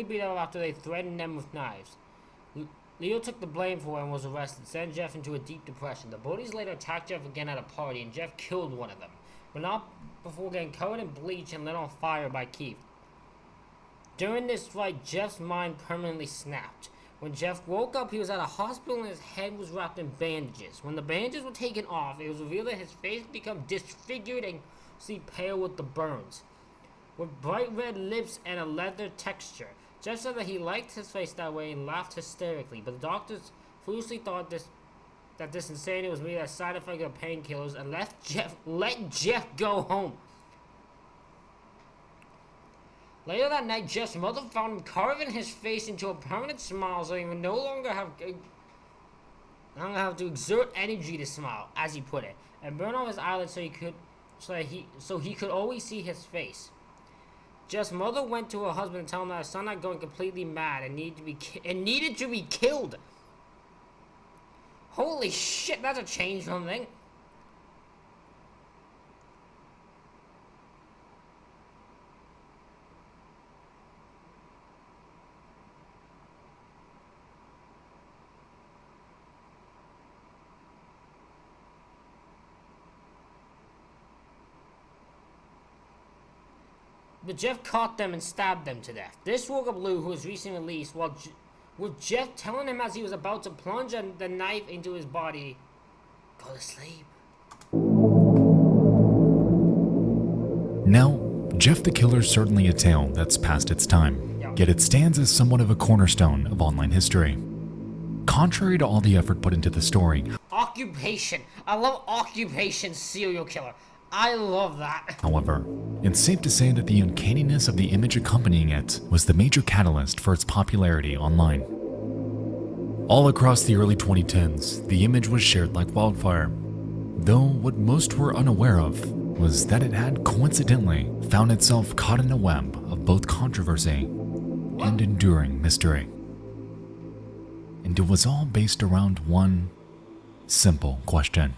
beat up after they threatened them with knives. Leo took the blame for it and was arrested, sending Jeff into a deep depression. The bullies later attacked Jeff again at a party, and Jeff killed one of them, but not before getting covered in bleach and lit on fire by Keith. During this fight, Jeff's mind permanently snapped. When Jeff woke up, he was at a hospital and his head was wrapped in bandages. When the bandages were taken off, it was revealed that his face had become disfigured and pale with the burns, with bright red lips and a leather texture. Jeff said that he liked his face that way and laughed hysterically, but the doctors foolishly thought that this insanity was merely a side effect of painkillers and let Jeff go home. Later that night, Jeff's mother found him carving his face into a permanent smile so he would no longer have to exert energy to smile, as he put it, and burn off his eyelids so he could always see his face. Jeff's mother went to her husband and told him that her son had gone completely mad and needed to be killed. Holy shit, that's a change from thing. But Jeff caught them and stabbed them to death. This woke up Lou, who was recently released, with Jeff telling him as he was about to plunge the knife into his body, "Go to sleep." Now, Jeff the Killer is certainly a tale that's past its time, yet it stands as somewhat of a cornerstone of online history. Contrary to all the effort put into the story, Occupation. I love Occupation serial killer. I love that. However, it's safe to say that the uncanniness of the image accompanying it was the major catalyst for its popularity online. All across the early 2010s, the image was shared like wildfire, though what most were unaware of was that it had coincidentally found itself caught in a web of both controversy and enduring mystery. And it was all based around one simple question.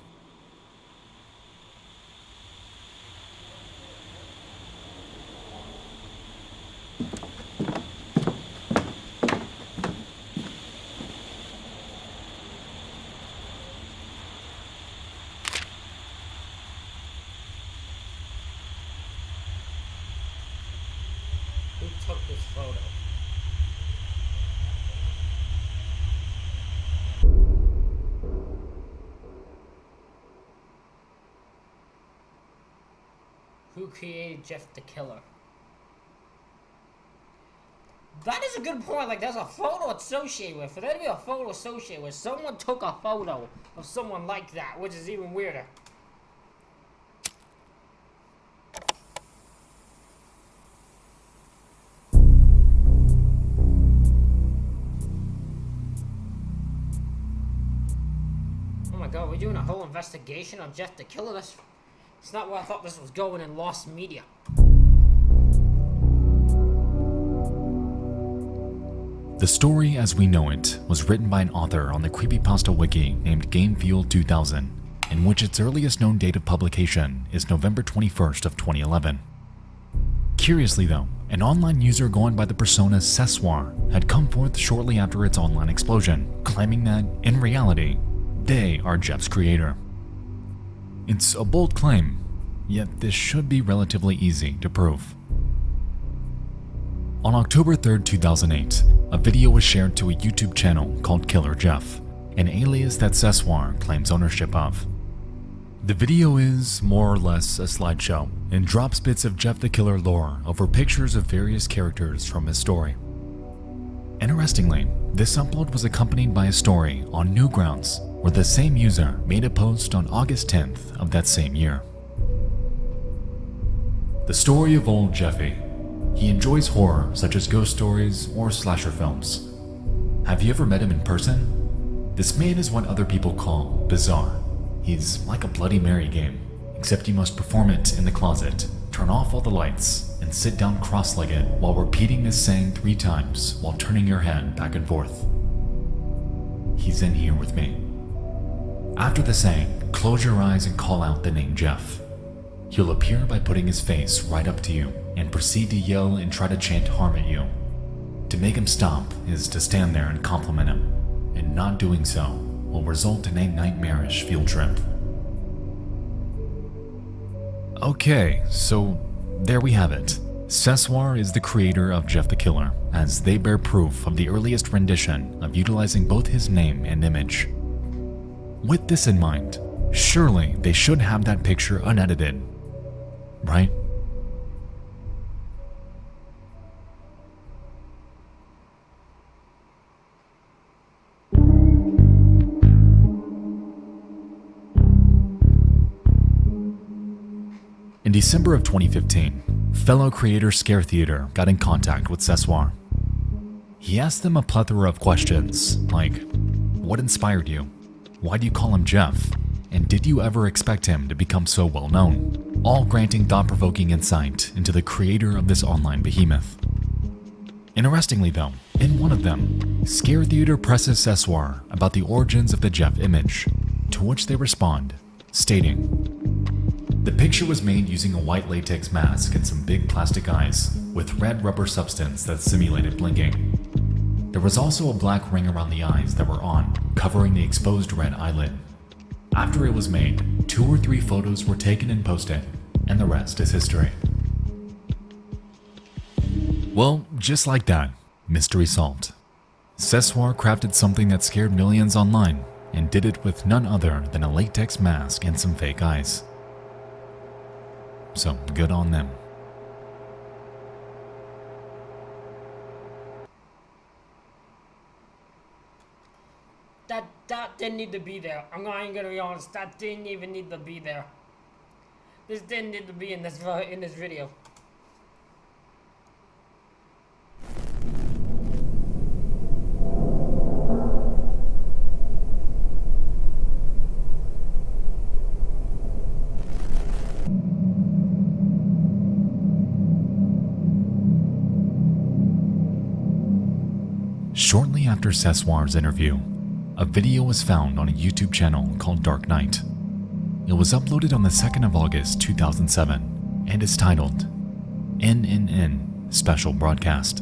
Who took this photo? Who created Jeff the Killer? That is a good point. Like, there's a photo associated with. For there to be a photo associated with, someone took a photo of someone like that, which is even weirder. Oh my god, we're doing a whole investigation on Jeff the Killer? It's not where I thought this was going in Lost Media. The story as we know it was written by an author on the creepypasta wiki named GameFuel 2000, in which its earliest known date of publication is November 21st of 2011. Curiously though, an online user going by the persona Sessoir had come forth shortly after its online explosion, claiming that, in reality, they are Jeff's creator. It's a bold claim, yet this should be relatively easy to prove. On October 3rd, 2008, a video was shared to a YouTube channel called Killer Jeff, an alias that Sessoir claims ownership of. The video is more or less a slideshow and drops bits of Jeff the Killer lore over pictures of various characters from his story. Interestingly, this upload was accompanied by a story on Newgrounds, where the same user made a post on August 10th of that same year. The story of old Jeffy. He enjoys horror such as ghost stories or slasher films. Have you ever met him in person? This man is what other people call bizarre. He's like a Bloody Mary game, except you must perform it in the closet, turn off all the lights, and sit down cross-legged while repeating this saying 3 times while turning your head back and forth. He's in here with me. After the saying, close your eyes and call out the name Jeff. He'll appear by putting his face right up to you and proceed to yell and try to chant harm at you. To make him stop is to stand there and compliment him, and not doing so will result in a nightmarish field trip. Okay, so there we have it. Seswar is the creator of Jeff the Killer, as they bear proof of the earliest rendition of utilizing both his name and image. With this in mind, surely they should have that picture unedited, right? In December of 2015, fellow creator Scare Theater got in contact with Seswar. He asked them a plethora of questions, like, what inspired you? Why do you call him Jeff? And did you ever expect him to become so well known? All granting thought-provoking insight into the creator of this online behemoth. Interestingly though, in one of them, Scare Theater presses Seswar about the origins of the Jeff image, to which they respond, stating, the picture was made using a white latex mask and some big plastic eyes, with red rubber substance that simulated blinking. There was also a black ring around the eyes that were on, covering the exposed red eyelid. After it was made, 2 or 3 photos were taken and posted, and the rest is history. Well, just like that, mystery solved. Seswar crafted something that scared millions online, and did it with none other than a latex mask and some fake eyes. So good on them. That didn't need to be there. I'm not even gonna be honest. That didn't even need to be there. This didn't need to be in this video. Shortly after Seswar's interview, a video was found on a YouTube channel called Dark Knight. It was uploaded on the 2nd of August 2007 and is titled NNN Special Broadcast.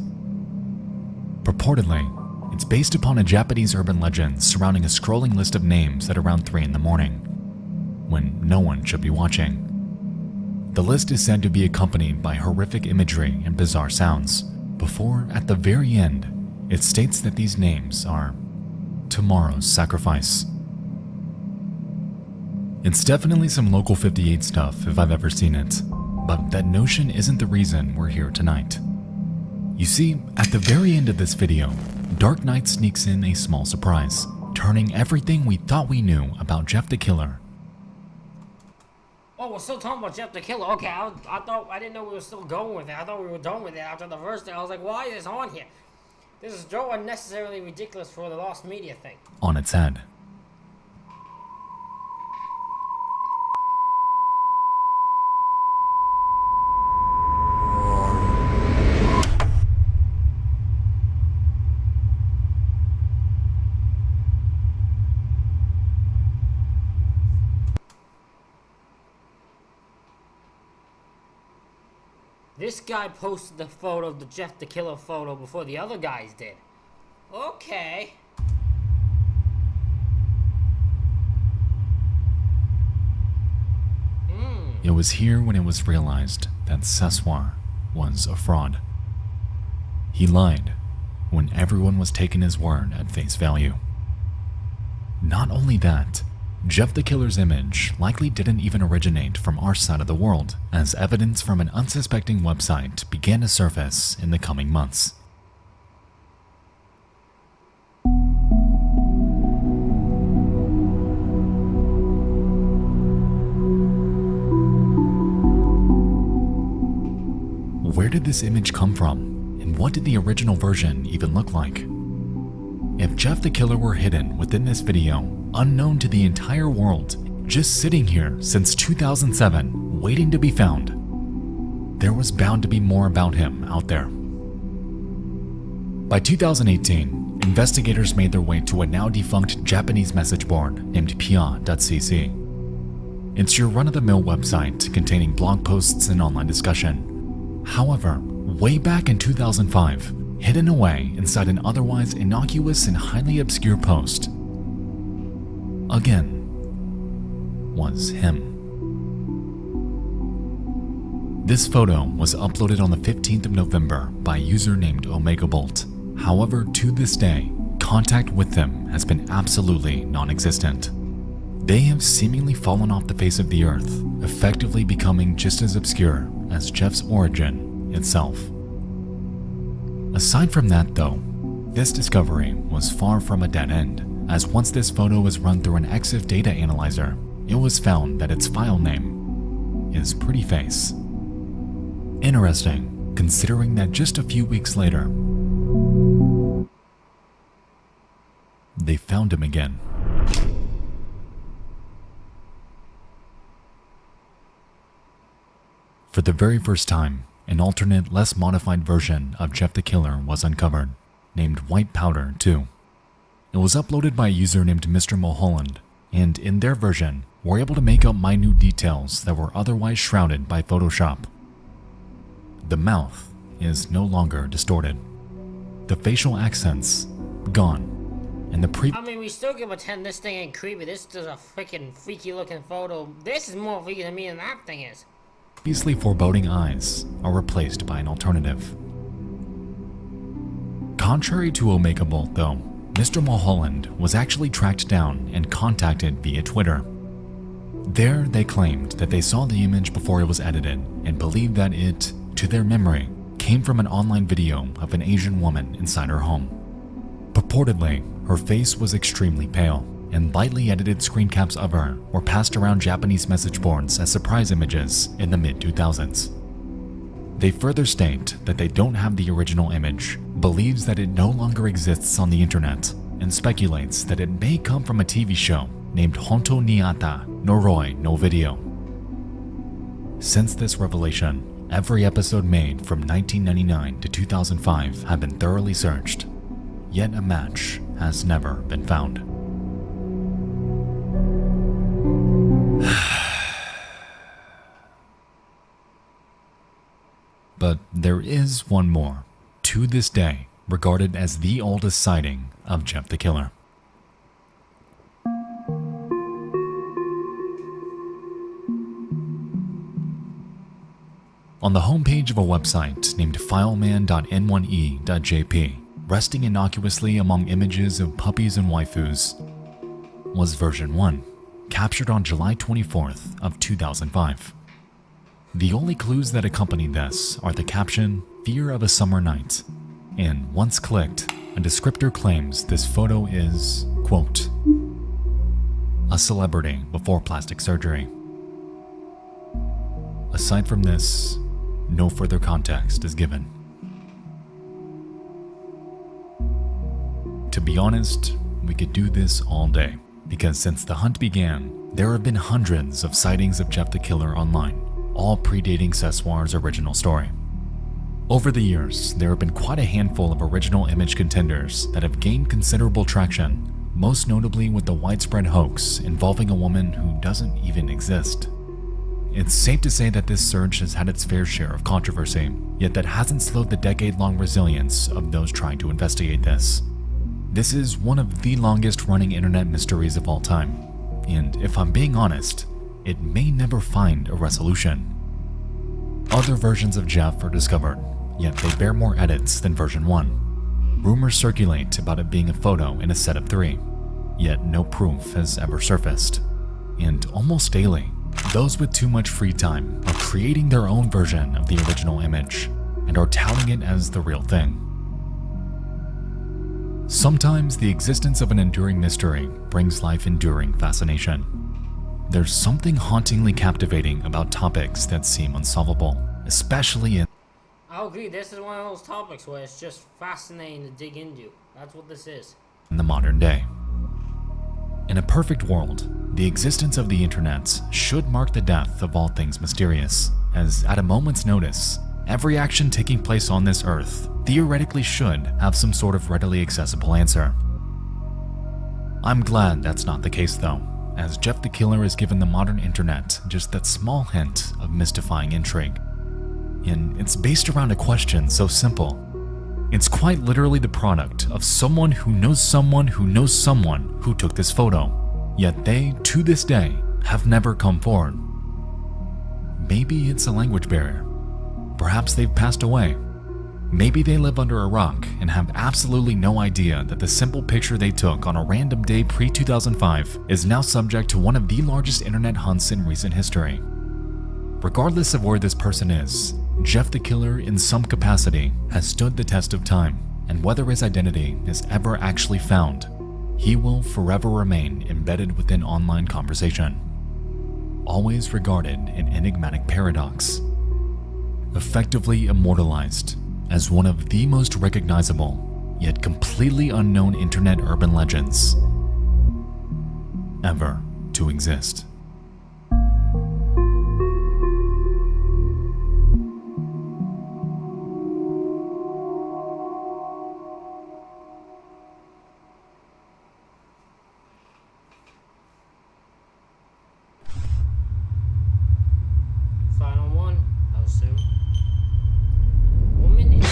Purportedly, it's based upon a Japanese urban legend surrounding a scrolling list of names at around 3 in the morning, when no one should be watching. The list is said to be accompanied by horrific imagery and bizarre sounds, before, at the very end, it states that these names are tomorrow's sacrifice. It's definitely some Local 58 stuff if I've ever seen it, but that notion isn't the reason we're here tonight. You see, at the very end of this video, Dark Knight sneaks in a small surprise, turning everything we thought we knew about Jeff the Killer. Oh, we're still talking about Jeff the Killer. Okay, I didn't know we were still going with it. I thought we were done with it after the first day. I was like, why is this on here? This is so unnecessarily ridiculous for the Lost Media thing. On its head. This guy posted the photo, the Jeff the Killer photo, before the other guys did. Okay. It was here when it was realized that Seswar was a fraud. He lied when everyone was taking his word at face value. Not only that, Jeff the Killer's image likely didn't even originate from our side of the world, as evidence from an unsuspecting website began to surface in the coming months. did this image come from, and what did the original version even look like? If Jeff the Killer were hidden within this video, unknown to the entire world, just sitting here since 2007, waiting to be found, there was bound to be more about him out there. By 2018, investigators made their way to a now defunct Japanese message board named pia.cc. It's your run-of-the-mill website containing blog posts and online discussion. However, way back in 2005, hidden away inside an otherwise innocuous and highly obscure post, again, was him. This photo was uploaded on the 15th of November by a user named Omega Bolt. However, to this day, contact with them has been absolutely non-existent. They have seemingly fallen off the face of the earth, effectively becoming just as obscure as Jeff's origin itself. Aside from that though, this discovery was far from a dead end, as once this photo was run through an EXIF data analyzer, it was found that its file name is Pretty Face. Interesting, considering that just a few weeks later, they found him again. For the very first time, an alternate, less modified version of Jeff the Killer was uncovered, named White Powder 2. It was uploaded by a user named Mr. Mulholland, and in their version, were able to make out minute details that were otherwise shrouded by Photoshop. The mouth is no longer distorted. The facial accents, gone. And the I mean, we still can pretend this thing ain't creepy. This is a freaking freaky looking photo. This is more freaky to me than that thing is. previously foreboding eyes are replaced by an alternative. Contrary to Omega Bolt though, Mr. Mulholland was actually tracked down and contacted via Twitter. There they claimed that they saw the image before it was edited and believed that it, to their memory, came from an online video of an Asian woman inside her home. Purportedly, her face was extremely pale, and lightly edited screen caps of her were passed around Japanese message boards as surprise images in the mid-2000s. They further state that they don't have the original image, believes that it no longer exists on the internet, and speculates that it may come from a TV show named Honto ni Atta Noroi no Video. Since this revelation, every episode made from 1999 to 2005 have been thoroughly searched, yet a match has never been found. But there is one more, to this day, regarded as the oldest sighting of Jeff the Killer. On the homepage of a website named fileman.n1e.jp, resting innocuously among images of puppies and waifus, was version 1, captured on July 24th of 2005. The only clues that accompany this are the caption, "Fear of a Summer Night," and once clicked, a descriptor claims this photo is, quote, a celebrity before plastic surgery. Aside from this, no further context is given. To be honest, we could do this all day, because since the hunt began, there have been hundreds of sightings of Jeff the Killer online, all predating Sessoir's original story. Over the years, there have been quite a handful of original image contenders that have gained considerable traction, most notably with the widespread hoax involving a woman who doesn't even exist. It's safe to say that this surge has had its fair share of controversy, yet that hasn't slowed the decade-long resilience of those trying to investigate this. This is one of the longest-running internet mysteries of all time, and if I'm being honest, it may never find a resolution. Other versions of Jeff are discovered, yet they bear more edits than version 1. Rumors circulate about it being a photo in a set of 3, yet no proof has ever surfaced. And almost daily, those with too much free time are creating their own version of the original image and are touting it as the real thing. Sometimes the existence of an enduring mystery brings life enduring fascination. There's something hauntingly captivating about topics that seem unsolvable, especially in I'll agree, this is one of those topics where it's just fascinating to dig into. That's what this is. In the modern day. In a perfect world, the existence of the internet should mark the death of all things mysterious, as at a moment's notice, every action taking place on this earth theoretically should have some sort of readily accessible answer. I'm glad that's not the case though, as Jeff the Killer has given the modern internet just that small hint of mystifying intrigue. And it's based around a question so simple. It's quite literally the product of someone who knows someone who knows someone who took this photo, yet they, to this day, have never come forward. Maybe it's a language barrier. Perhaps they've passed away. Maybe they live under a rock and have absolutely no idea that the simple picture they took on a random day pre-2005 is now subject to one of the largest internet hunts in recent history. Regardless of where this person is, Jeff the Killer in some capacity has stood the test of time, and whether his identity is ever actually found, he will forever remain embedded within online conversation. Always regarded an enigmatic paradox. Effectively immortalized as one of the most recognizable, yet completely unknown internet urban legends ever to exist. Final one, I'll assume. Woman in...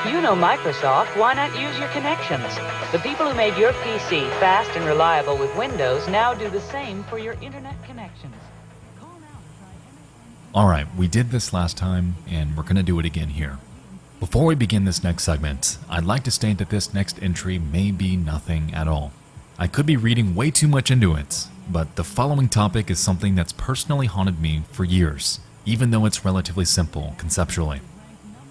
You know Microsoft, why not use your connections? The people who made your PC fast and reliable with Windows now do the same for your internet connections. Alright, we did this last time, and we're gonna do it again here. Before we begin this next segment, I'd like to state that this next entry may be nothing at all. I could be reading way too much into it, but the following topic is something that's personally haunted me for years, even though it's relatively simple conceptually.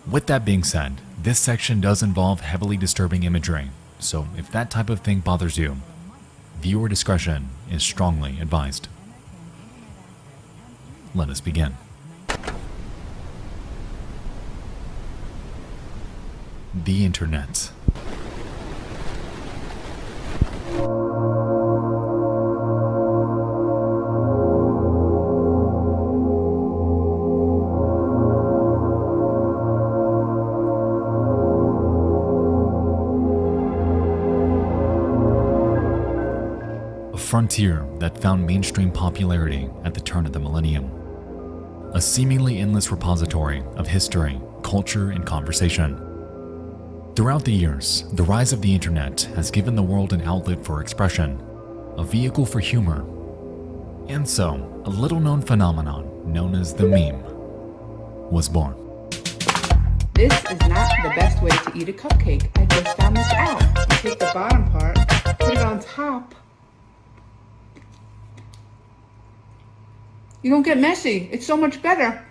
With that being said, this section does involve heavily disturbing imagery, so if that type of thing bothers you, viewer discretion is strongly advised. Let us begin. The Internet. A frontier that found mainstream popularity at the turn of the millennium. A seemingly endless repository of history, culture, and conversation. Throughout the years, the rise of the internet has given the world an outlet for expression, a vehicle for humor, and so a little-known phenomenon known as the meme was born. This is not the best way to eat a cupcake. I just found this out. You take the bottom part, put it on top. You don't get messy. It's so much better.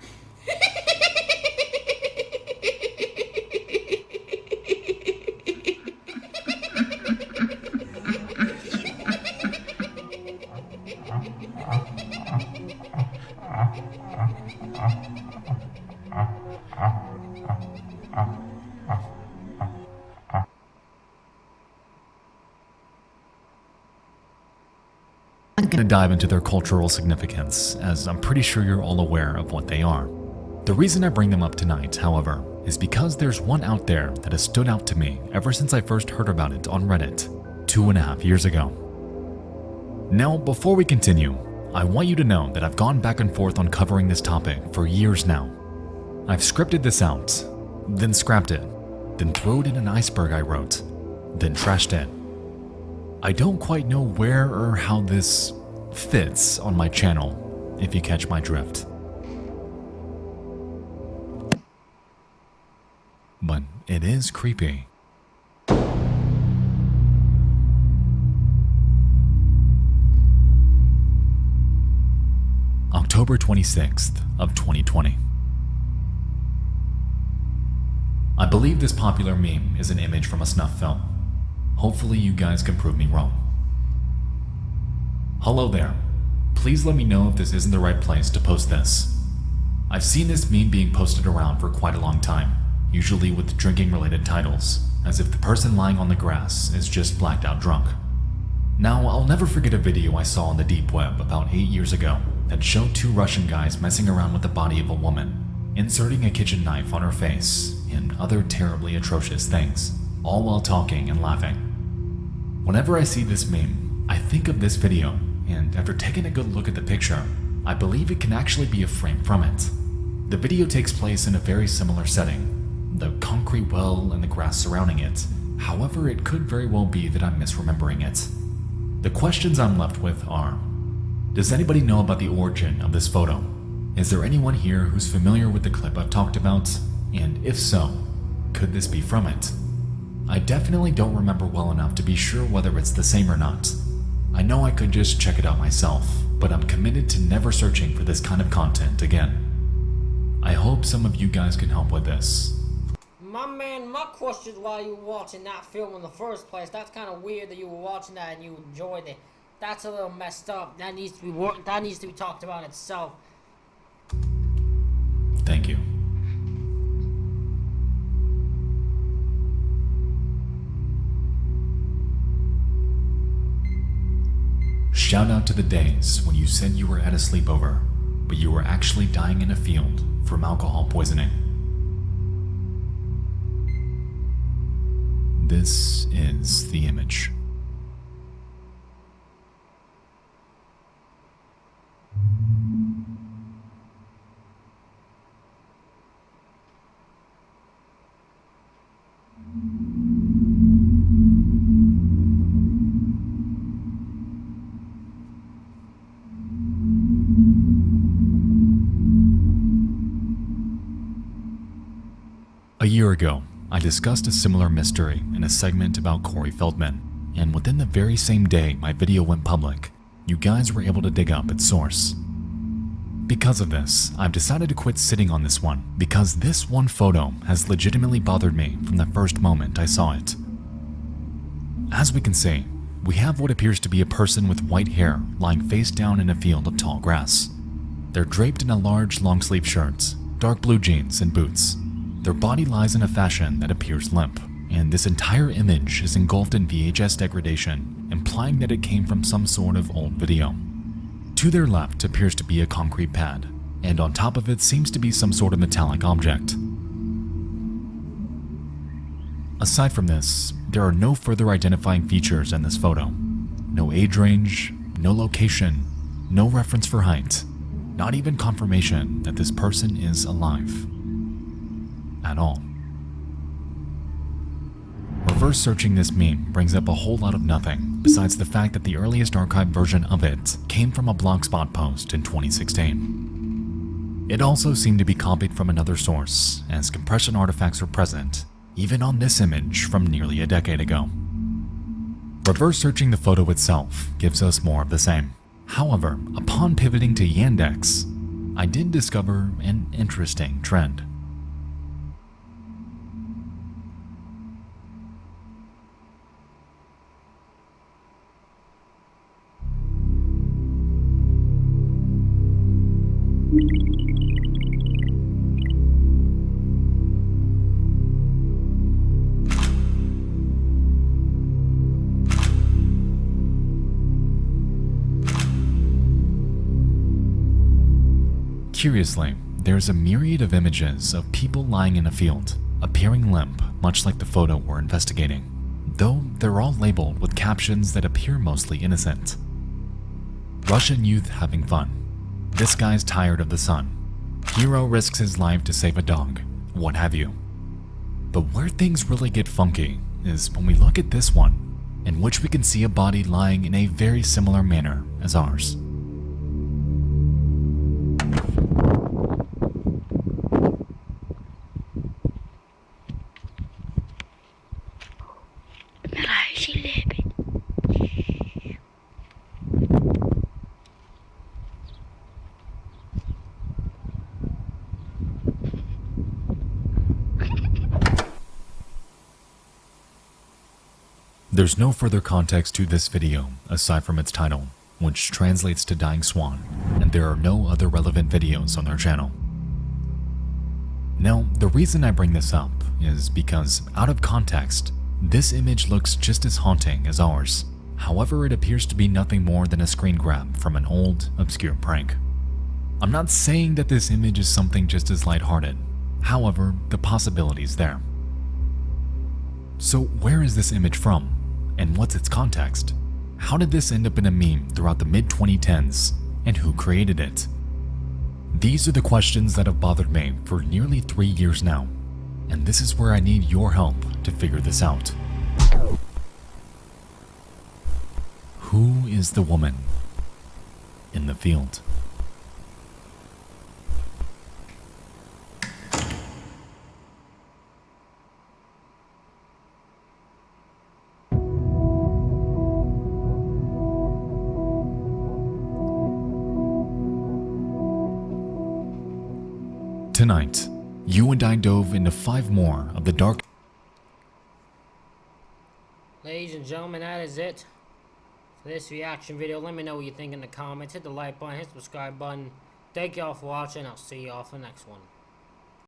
I'm going to dive into their cultural significance, as I'm pretty sure you're all aware of what they are. The reason I bring them up tonight, however, is because there's one out there that has stood out to me ever since I first heard about it on Reddit 2.5 years ago. Now, before we continue, I want you to know that I've gone back and forth on covering this topic for years now. I've scripted this out, then scrapped it, then thrown in an iceberg I wrote, then trashed it. I don't quite know where or how this fits on my channel, if you catch my drift. But it is creepy. October October 26th of 2020. I believe this popular meme is an image from a snuff film. Hopefully you guys can prove me wrong. Hello there. Please let me know if this isn't the right place to post this. I've seen this meme being posted around for quite a long time, usually with drinking related titles, as if the person lying on the grass is just blacked out drunk. Now, I'll never forget a video I saw on the deep web about 8 years ago that showed 2 Russian guys messing around with the body of a woman, inserting a kitchen knife on her face, and other terribly atrocious things, all while talking and laughing. Whenever I see this meme, I think of this video, and after taking a good look at the picture, I believe it can actually be a frame from it. The video takes place in a very similar setting, the concrete well and the grass surrounding it. However, it could very well be that I'm misremembering it. The questions I'm left with are, does anybody know about the origin of this photo? Is there anyone here who's familiar with the clip I've talked about? And if so, could this be from it? I definitely don't remember well enough to be sure whether it's the same or not. I know I could just check it out myself, but I'm committed to never searching for this kind of content again. I hope some of you guys can help with this. My man, my question is why you were watching that film in the first place. That's kind of weird that you were watching that and you enjoyed it. That's a little messed up. That needs to be talked about itself. Thank you. Shout out to the days when you said you were at a sleepover, but you were actually dying in a field from alcohol poisoning. This is the image. A year ago, I discussed a similar mystery in a segment about Corey Feldman, and within the very same day my video went public, you guys were able to dig up its source. Because of this, I've decided to quit sitting on this one, because this one photo has legitimately bothered me from the first moment I saw it. As we can see, we have what appears to be a person with white hair lying face down in a field of tall grass. They're draped in a large long-sleeve shirt, dark blue jeans, and boots. Their body lies in a fashion that appears limp, and this entire image is engulfed in VHS degradation, implying that it came from some sort of old video. To their left appears to be a concrete pad, and on top of it seems to be some sort of metallic object. Aside from this, there are no further identifying features in this photo. No age range, no location, no reference for height, not even confirmation that this person is alive. At all. Reverse searching this meme brings up a whole lot of nothing, besides the fact that the earliest archived version of it came from a Blogspot post in 2016. It also seemed to be copied from another source, as compression artifacts are present, even on this image from nearly a decade ago. Reverse searching the photo itself gives us more of the same. However, upon pivoting to Yandex, I did discover an interesting trend. Curiously, there's a myriad of images of people lying in a field, appearing limp, much like the photo we're investigating, though they're all labeled with captions that appear mostly innocent. Russian youth having fun. This guy's tired of the sun. Hero risks his life to save a dog, what have you. But where things really get funky is when we look at this one, in which we can see a body lying in a very similar manner as ours. There's no further context to this video aside from its title, which translates to Dying Swan, and there are no other relevant videos on their channel. Now, the reason I bring this up is because, out of context, this image looks just as haunting as ours. However, it appears to be nothing more than a screen grab from an old, obscure prank. I'm not saying that this image is something just as lighthearted. However, the possibility is there. So where is this image from? And what's its context? How did this end up in a meme throughout the mid-2010s? And who created it? These are the questions that have bothered me for nearly 3 years now. And this is where I need your help to figure this out. Who is the woman in the field? Tonight, you and I dove into 5 more of the dark. Ladies and gentlemen, that is it for this reaction video. Let me know what you think in the comments. Hit the like button, hit the subscribe button. Thank y'all for watching. I'll see y'all for the next one.